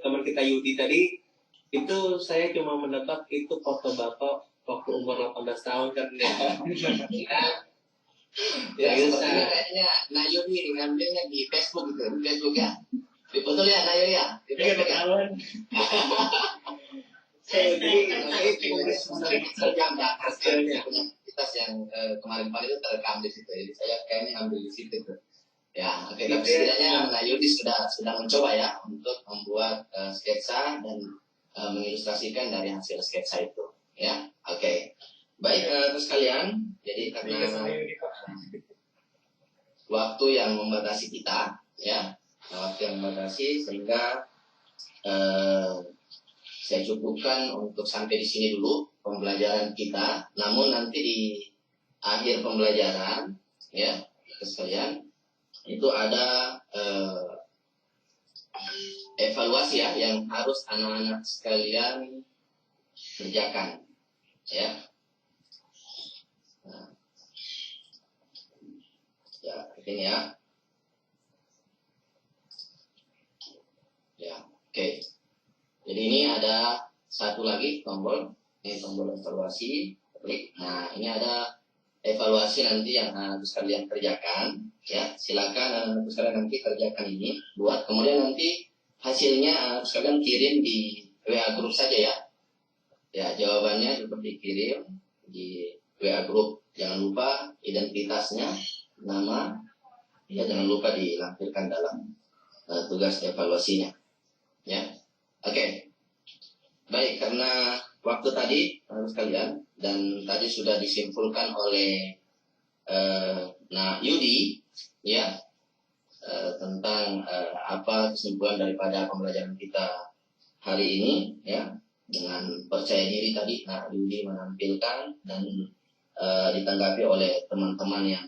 teman kita Yudi tadi. Itu saya cuma menebak itu foto Bapak waktu umur 18 tahun kan ya. Ya, kayaknya Nayuri ngambilnya di Facebook gitu, di Facebook ya. Betul ya Nayuri ya? Di Facebook ya. Hasilnya aktivitas yang kemarin-kemarin itu terekam di situ. Jadi saya kayaknya ambil di situ tuh. Ya, oke. Tapi setidaknya Nayuri sudah mencoba ya untuk membuat sketsa dan mengilustrasikan dari hasil sketsa itu. Ya, oke. Baik, terus kalian. Jadi karena waktu yang membatasi kita, ya, waktu yang membatasi sehingga saya cukupkan untuk sampai di sini dulu. pembelajaran kita, namun nanti di akhir pembelajaran ya sekalian itu ada evaluasi ya yang harus anak-anak sekalian kerjakan ya. Nah, ya ini ya. Ya, oke. Jadi ini ada satu lagi tombol, ini tombol evaluasi. Klik. Nah, ini ada evaluasi nanti yang anak sekalian kerjakan. Ya, silakan anak sekalian nanti kerjakan ini, buat. Kemudian nanti hasilnya anak sekalian kirim di WA grup saja ya. Ya, jawabannya juga dikirim di WA grup. Jangan lupa identitasnya, nama, ya jangan lupa dilampirkan dalam tugas evaluasinya. Ya, oke. Baik, karena waktu tadi sekalian dan tadi sudah disimpulkan oleh Yudi, ya, tentang apa kesimpulan daripada pembelajaran kita hari ini, ya, dengan percaya diri tadi, Yudi menampilkan dan ditanggapi oleh teman-teman yang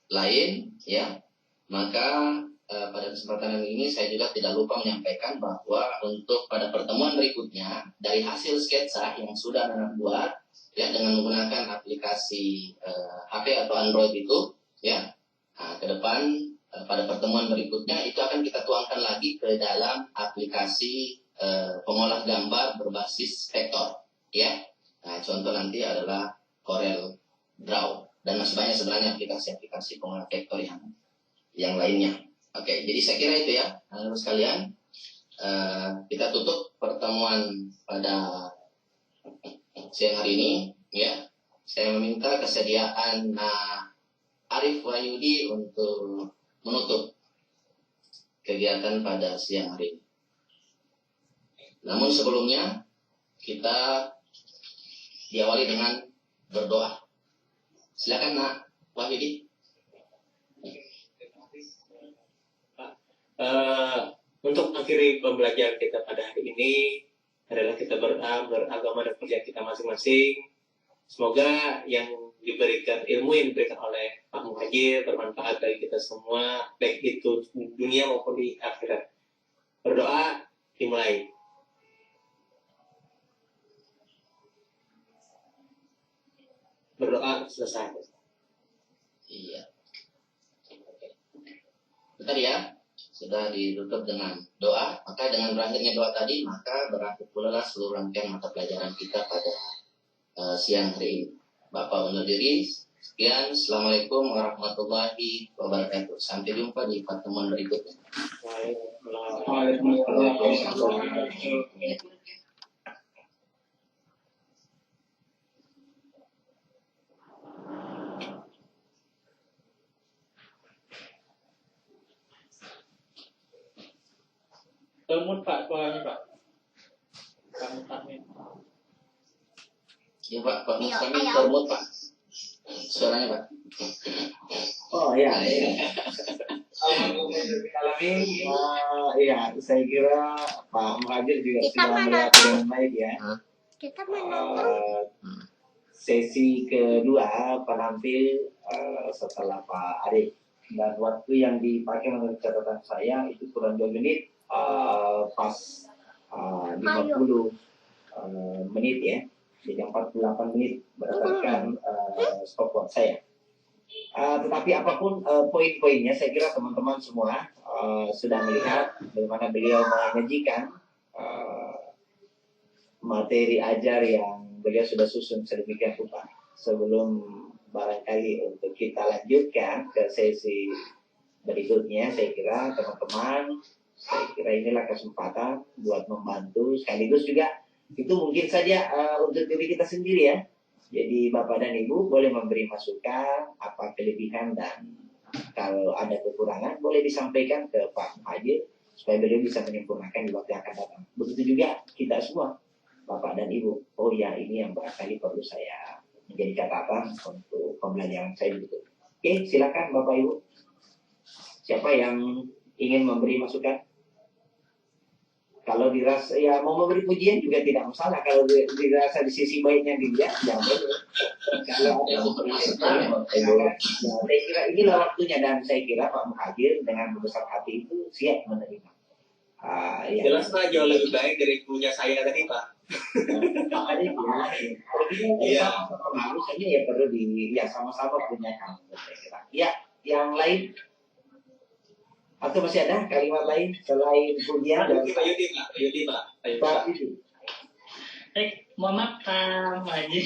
lain, ya, maka pada kesempatan ini saya juga tidak lupa menyampaikan bahwa untuk pada pertemuan berikutnya dari hasil sketsa yang sudah anak buat ya dengan menggunakan aplikasi HP atau Android itu ya, ke depan pada pertemuan berikutnya itu akan kita tuangkan lagi ke dalam aplikasi pengolah gambar berbasis vektor ya. Nah, contoh nanti adalah Corel Draw dan masih banyak sebenarnya aplikasi-aplikasi pengolah vektor yang lainnya. Oke, jadi saya kira itu ya, anak sekalian. Kita tutup pertemuan pada siang hari ini. Ya, saya meminta kesediaan Arif Wahyudi untuk menutup kegiatan pada siang hari ini. Namun sebelumnya kita diawali dengan berdoa. Silakan Nak Wahyudi. Untuk akhiri pembelajaran kita pada hari ini adalah kita beragama dan kerja kita masing-masing. Semoga yang diberikan ilmu yang diberikan oleh Pak Muhajir bermanfaat bagi kita semua, baik itu di dunia maupun di akhirat. Berdoa dimulai. Berdoa selesai. Iya. Bentar ya. Sudah ditutup dengan doa, maka dengan berakhirnya doa tadi, maka berakhir pula lah seluruh rangkaian mata pelajaran kita pada siang hari ini. Bapak undur diri, sekian, Assalamualaikum warahmatullahi wabarakatuh. Sampai jumpa di pertemuan berikutnya. Temut Pak, suaranya Pak. Kamu takmin. Ya Pak Mustami termut Pak. Suaranya Pak. Oh iya. Iya, saya kira Pak Muhajir juga sudah melihat dengan baik ya. Kita menonton. Sesi kedua penampil setelah Pak Arif, dan waktu yang dipakai menurut catatan saya itu kurang 2 menit. Pas 50 menit ya, jadi 48 menit berdasarkan stopwatch saya. Tetapi apapun poin-poinnya, saya kira teman-teman semua sudah melihat bagaimana beliau menyajikan materi ajar yang beliau sudah susun sedemikian rupa. Sebelum barangkali untuk kita lanjutkan ke sesi berikutnya, saya kira teman-teman, saya kira inilah kesempatan buat membantu, sekaligus juga itu mungkin saja untuk diri kita sendiri ya. Jadi Bapak dan Ibu boleh memberi masukan apa kelebihan, dan kalau ada kekurangan boleh disampaikan ke Pak Muhajir supaya beliau bisa menyempurnakan di waktu yang akan datang. Begitu juga kita semua, Bapak dan Ibu. Oh ya, ini yang barangkali perlu saya menjadi catatan untuk pembelajaran saya begitu. Oke, silakan Bapak Ibu. Siapa yang ingin memberi masukan? kalau dirasa ya mau memberi pujian juga tidak masalah. Kalau dirasa di sisi baiknya dia, jangan boleh. Kalau ada saya kira inilah waktunya, dan saya kira Pak Muhajir dengan besar hati itu siap menerima. Ya. Jelas Pak, jauh lebih baik dari punya saya tadi Pak. Makanya ya, sama-sama saja ya perlu ya sama-sama punya kamu, saya kira. Ya, yang lain atau masih ada kalimat lain selain pujian dan Pak Yudi Pak Yudi. Mohon maaf Pak Haji.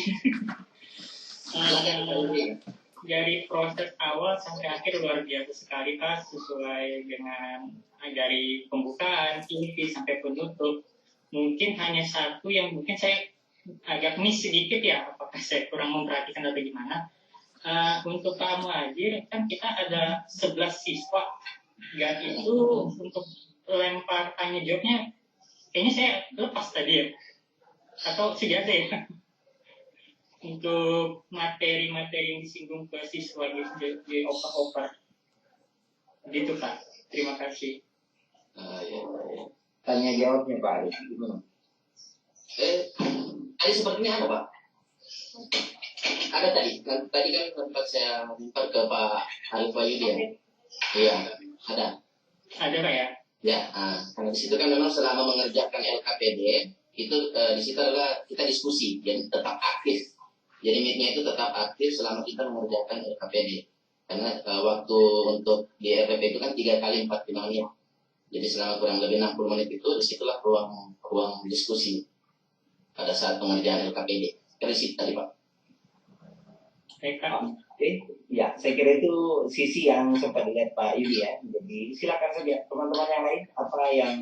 Dari proses awal sampai akhir luar biasa sekali Pak, sesuai dengan dari pembukaan, inti sampai penutup. Mungkin hanya satu yang mungkin saya agak miss sedikit ya, apakah saya kurang memperhatikan atau gimana. Untuk Pak Muhajir, kan kita ada 11 siswa, dan itu untuk lempar tanya jawabnya, kayaknya saya lepas tadi ya, atau sudah ada ya, untuk materi-materi yang disinggung ke siswa di oper-oper. Gitu Pak, terima kasih. Tanya jawabnya Pak Arif gimana? Tadi sepertinya ada Pak. Ada tadi kan sempat saya lempar ke Pak Arif Wahyudi ya. Iya, ada. Ada Pak ya? Ya, karena di situ kan memang selama mengerjakan LKPD itu di situ adalah kita diskusi, jadi tetap aktif. Jadi meet-nya itu tetap aktif selama kita mengerjakan LKPD. Karena waktu untuk di RPP itu kan 3 kali 45 menit. Jadi selama kurang lebih 60 menit itu disitulah ruang diskusi pada saat pengerjaan LKPD. Dari situ tadi Pak. Ya, saya kira itu sisi yang sempat dilihat Pak Yudi ya. Jadi silakan saja teman-teman yang lain, apa yang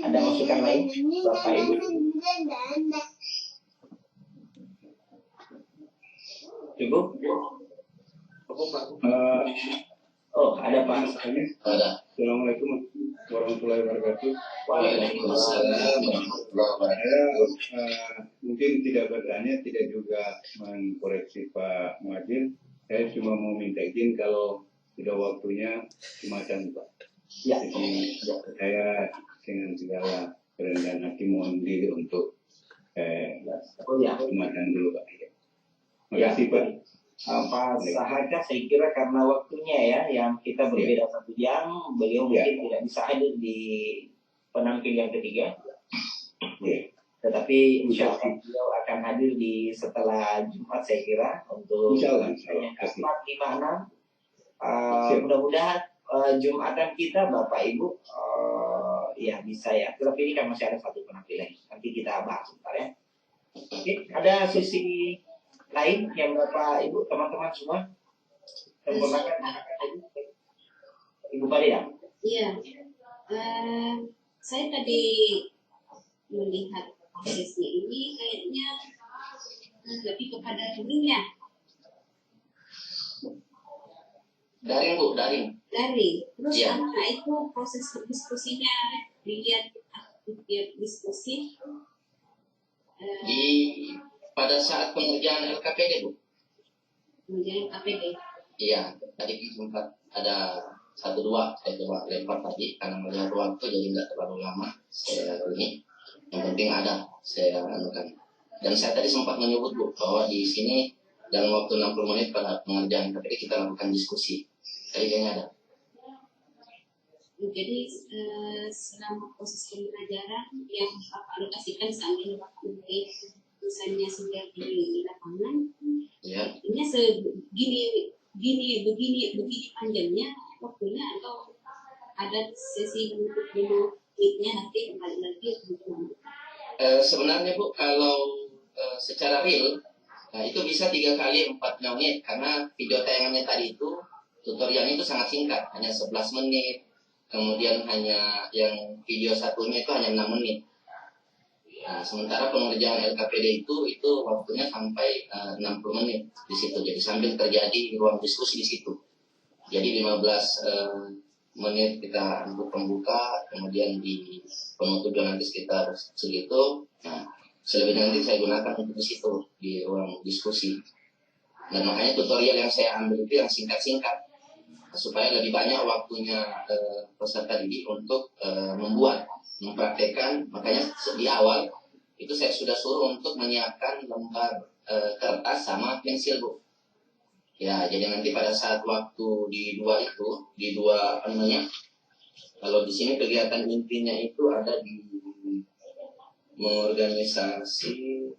ada masukan lain Bapak Ibu? Cukup? Oh, ada Pak. Ada. Assalamualaikum warahmatullahi wabarakatuh. Waalaikumsalam warahmatullahi wabarakatuh. Saya mungkin tidak bertanya, tidak juga mengkoreksi Pak Muhajir. Saya cuma mau minta izin kalau sudah waktunya Jumatan Pak. Ya. Jadi saya dengan segala kerendahan hati mohon diri untuk Jumatan dulu Pak. Terima kasih Pak. Pak Sahaja, saya kira karena waktunya ya yang kita berbeda 1 jam, beliau mungkin tidak bisa hadir di penampil yang ketiga. Tetapi insya Allah beliau akan hadir di setelah Jumat saya kira untuk yang ke-4, 5, 6. Mudah-mudahan Jumatan kita Bapak Ibu ya bisa ya. Tetapi ini kan masih ada 1 penampilan. Nanti kita bahas sebentar ya. Oke, ada sisi lain yang Bapak Ibu teman-teman semua sempurnakan Ibu Farida. Iya, saya tadi melihat prosesnya ini kayaknya lebih kepada dirinya. Daring Bu, daring. Terus Ya. apakah itu proses diskusinya dilihat aktif diskusi? Pada saat pengerjaan LKPD Bu. Pengerjaan LKPD. Iya, tadi sempat ada 1-2 saya coba lempar tadi karena melihat waktu jadi nggak terlalu lama saya ini. Yang penting ada saya anukan. Dan saya tadi sempat menyebut Bu bahwa di sini dalam waktu 60 menit pada pengerjaan LKPD kita lakukan diskusi. Tadi kayaknya ada. Jadi selama proses pembelajaran yang Bapak alokasikan sambil waktu misalnya sudah di lapangan, Ya. ini begini panjangnya waktunya, atau ada sesi dulu meetnya nanti kembali lagi atau gimana? Sebenarnya Bu kalau secara real itu bisa 3 kali 4 menit karena video tayangannya tadi itu tutorialnya itu sangat singkat, hanya 11 menit. Kemudian hanya yang video satunya itu hanya 6 menit. Nah, sementara pengerjaan LKPD itu waktunya sampai 60 menit di situ. Jadi sambil terjadi ruang diskusi di situ. Jadi 15 menit kita untuk pembuka, kemudian di penutup nanti sekitar segitu. Nah, selebihnya nanti saya gunakan untuk di situ di ruang diskusi. Dan makanya tutorial yang saya ambil itu yang singkat-singkat. supaya lebih banyak waktunya peserta didik untuk mempraktekkan. Makanya di awal itu saya sudah suruh untuk menyiapkan lembar kertas sama pensil, Bu. Ya, jadi nanti pada saat waktu di dua apa namanya, kalau di sini kegiatan intinya itu ada di mengorganisasi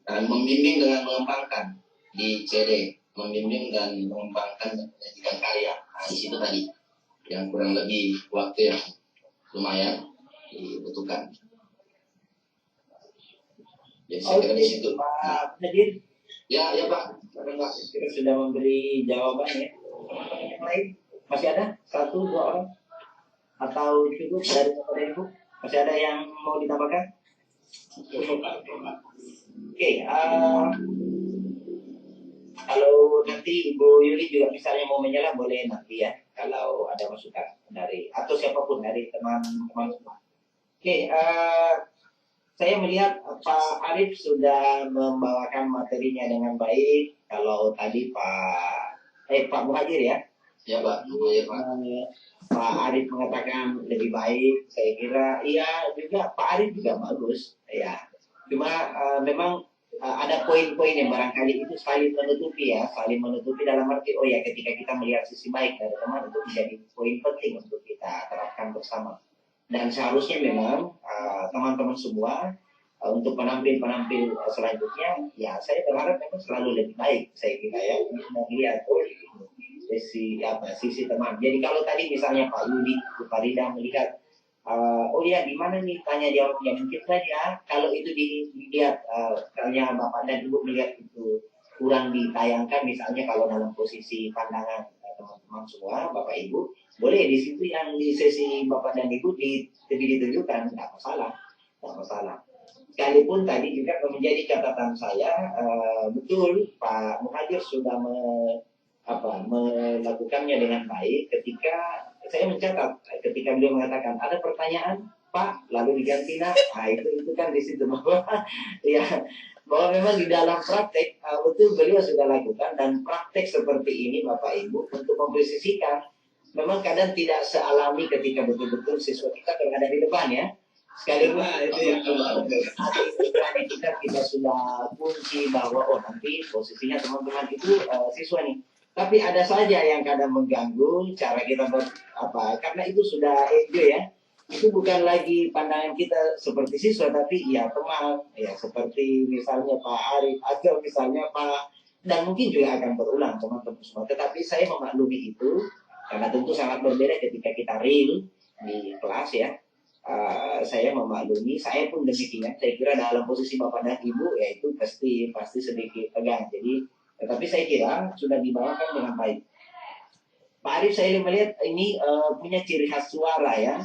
dan membimbing dengan mengembangkan di CD, membimbing dan mengembangkan dan menyajikan karya. Nah, di situ tadi yang kurang lebih waktu yang lumayan dibutuhkan. Jadi saya kira di situ. Pak Nadir. Ya Pak. Kita sudah memberi jawaban ya. Yang lain masih ada 1-2 orang atau cukup dari Bapak dan Ibu? Masih ada yang mau ditambahkan? Oke, kalau nanti Ibu Yuli juga misalnya mau menyela boleh nanti ya, kalau ada masukan dari atau siapapun dari teman-teman semua. Oke, saya melihat Pak Arif sudah membawakan materinya dengan baik. Kalau tadi Pak Muhajir ya. Ya Pak, Muhajir Pak. Pak Arif mengatakan lebih baik. Saya kira iya juga Pak Arif juga bagus. Ya. Cuma memang ada poin-poin yang barangkali itu saling menutupi ya, saling menutupi dalam arti oh ya ketika kita melihat sisi baik dari teman itu menjadi poin penting untuk kita terapkan bersama. Dan seharusnya memang teman-teman semua untuk penampil-penampil selanjutnya, ya saya berharap memang selalu lebih baik. Saya kira ya, melihat sisi teman. Jadi kalau tadi misalnya Pak Yudi, Pak Rida melihat, oh ya di mana nih tanya jawabnya, mungkin saja kalau itu dilihat, misalnya Bapak dan Ibu melihat itu kurang ditayangkan, misalnya kalau dalam posisi pandangan teman-teman semua, Bapak Ibu, boleh di situ yang di sesi Bapak dan Ibu lebih ditunjukkan, tidak masalah. Sekalipun tadi juga menjadi catatan saya, betul Pak Muhajir sudah melakukannya dengan baik ketika saya mencatat, ketika beliau mengatakan ada pertanyaan Pak, lalu diganti nah itu kan di situ bahwa ya bahwa memang di dalam praktek betul beliau sudah lakukan, dan praktek seperti ini Bapak Ibu untuk memposisikan memang kadang tidak sealami ketika betul-betul siswa kita berada di depan ya. Sekalipun kita sudah kunci bahwa oh nanti posisinya teman-teman itu siswa nih. Tapi ada saja yang kadang mengganggu cara kita karena itu sudah enjoy ya. Itu bukan lagi pandangan kita seperti siswa, tapi ya teman, ya seperti misalnya Pak Arif atau misalnya Pak, dan mungkin juga akan berulang teman-teman semua. Tetapi saya memaklumi itu karena tentu sangat berbeda ketika kita real di kelas ya. Saya memaklumi, saya pun demikian. Saya kira dalam posisi Bapak dan Ibu ya itu pasti sedikit tegang. Jadi, tetapi saya kira sudah dibawakan dengan baik. Pak Arif saya melihat ini punya ciri khas suara ya,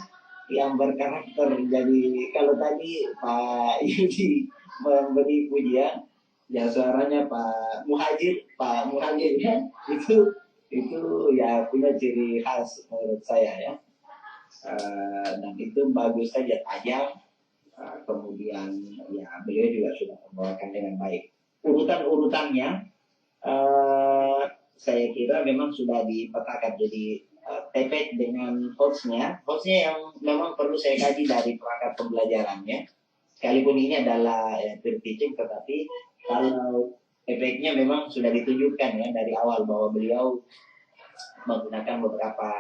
yang berkarakter. Jadi kalau tadi Pak Yudi memberi pujian, ya suaranya Pak Muhajir ya, itu ya punya ciri khas menurut saya ya. Dan itu bagus saja, tajam. Kemudian ya beliau juga sudah membawakan dengan baik. Urutannya saya kira memang sudah dipetakan, jadi tepet dengan hostnya yang memang perlu saya kaji dari perangkat pembelajarannya. Sekalipun ini adalah peer teaching, tetapi kalau efeknya memang sudah ditunjukkan ya dari awal bahwa beliau menggunakan beberapa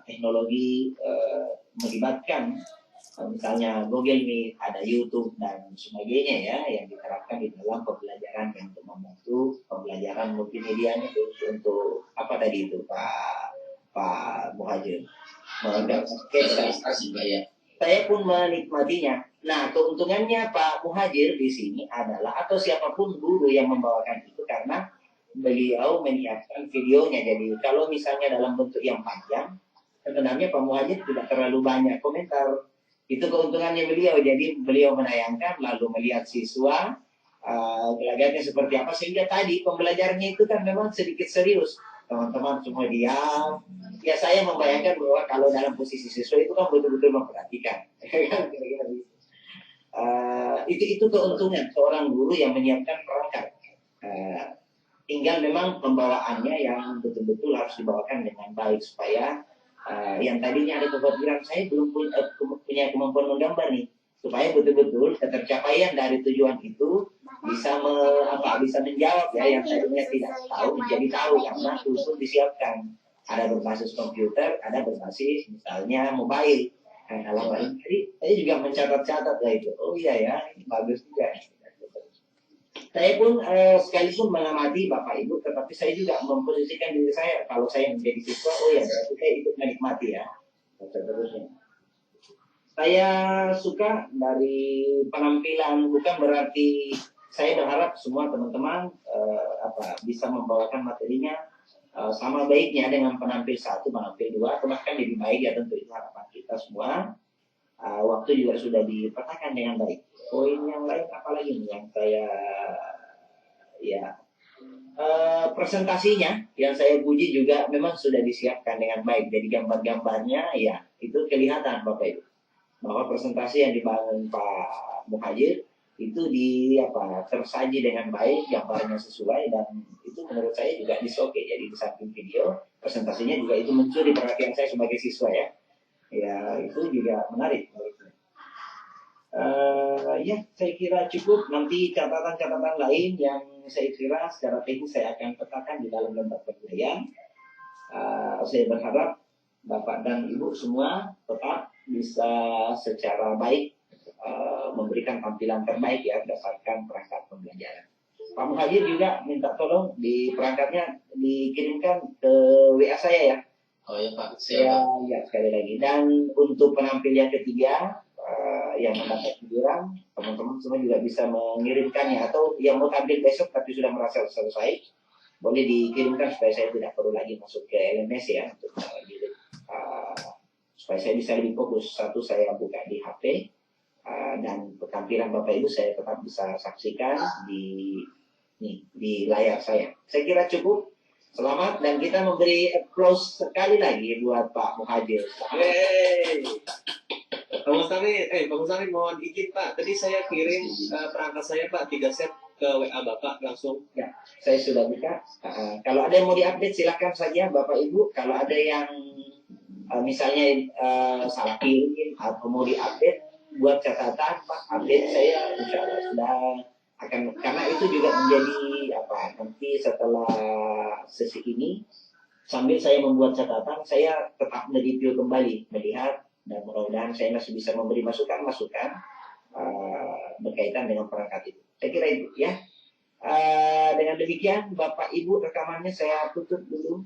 teknologi, melibatkan misalnya Google Meet, ada YouTube dan sebagainya ya yang diterapkan di dalam pembelajaran yang untuk membantu pembelajaran multimedianya untuk apa tadi itu Pak Muhajir. Saya pun menikmatinya. Nah, keuntungannya Pak Muhajir di sini adalah atau siapapun guru yang membawakan itu karena beliau menyiapkan videonya. Jadi kalau misalnya dalam bentuk yang panjang, sebenarnya Pak Muhajir tidak terlalu banyak komentar. Itu keuntungannya beliau. Jadi beliau menayangkan lalu melihat siswa gelagatnya seperti apa, sehingga tadi pembelajarannya itu kan memang sedikit serius. Teman-teman semua diam. Ya saya membayangkan bahwa kalau dalam posisi siswa itu kan betul-betul memperhatikan. Itu keuntungan seorang guru yang menyiapkan perangkat. tinggal memang pembawaannya yang betul-betul harus dibawakan dengan baik supaya yang tadinya ada kekhawatiran saya belum punya kemampuan menggambar nih, supaya betul-betul ketercapaian dari tujuan itu bisa bisa menjawab ya yang tadinya tidak tahu menjadi tahu karena tools disiapkan. Ada berbasis komputer, ada berbasis misalnya mobile. Jadi saya juga mencatat-catat lah itu. Oh iya ya, ini bagus juga. Saya pun sekalipun mengamati Bapak Ibu, tetapi saya juga memposisikan diri saya kalau saya menjadi siswa. Oh ya, berarti saya ikut menikmati ya. Seterusnya. Saya suka dari penampilan, bukan berarti saya berharap semua teman-teman bisa membawakan materinya sama baiknya dengan penampil 1, penampil 2, atau bahkan lebih baik ya, tentu itu harapan kita semua. Waktu juga sudah dipetakan dengan baik. Poin yang lain apalagi yang saya presentasinya yang saya puji juga memang sudah disiapkan dengan baik. Jadi gambar-gambarnya ya itu kelihatan Bapak Ibu bahwa presentasi yang dibangun Pak Muhajir itu tersaji dengan baik, gambarnya sesuai, dan itu menurut saya juga disoke. Jadi di samping video presentasinya juga itu mencuri perhatian saya sebagai siswa ya. Ya itu juga menarik menurut saya. Ya saya kira cukup. Nanti catatan-catatan lain yang saya kira secara teknis saya akan petakan di dalam lembar penilaian. Saya berharap Bapak dan Ibu semua tetap bisa secara baik memberikan tampilan terbaik ya berdasarkan perangkat pembelajaran. Pak Muhajir juga minta tolong di perangkatnya dikirimkan ke WA saya ya. Oh ya Pak, siap. Ya sekali lagi. Dan untuk penampil yang ketiga yang mendapat giliran, teman-teman semua juga bisa mengirimkannya, atau yang mau tampil besok tapi sudah merasa selesai, boleh dikirimkan supaya saya tidak perlu lagi masuk ke LMS ya untuk supaya saya bisa lebih fokus. Satu, saya buka di HP dan tampilan Bapak Ibu saya tetap bisa saksikan di layar saya. Saya kira cukup. Selamat, dan kita memberi applause sekali lagi buat Pak Muhajir. Pak Mustami mohon izin Pak. Tadi saya kirim perangkat saya Pak 3 set ke WA Bapak langsung. Ya, saya sudah buka. Kalau ada yang mau diupdate silakan saja Bapak Ibu. Kalau ada yang misalnya salah kirim atau mau diupdate, buat catatan Pak, update saya insya Allah sudah akan, karena itu juga menjadi nanti setelah sesi ini sambil saya membuat catatan, saya tetap mereview kembali, melihat, dan mudah-mudahan saya masih bisa memberi masukan berkaitan dengan perangkat itu. Saya kira itu ya. Dengan demikian Bapak Ibu rekamannya saya tutup dulu.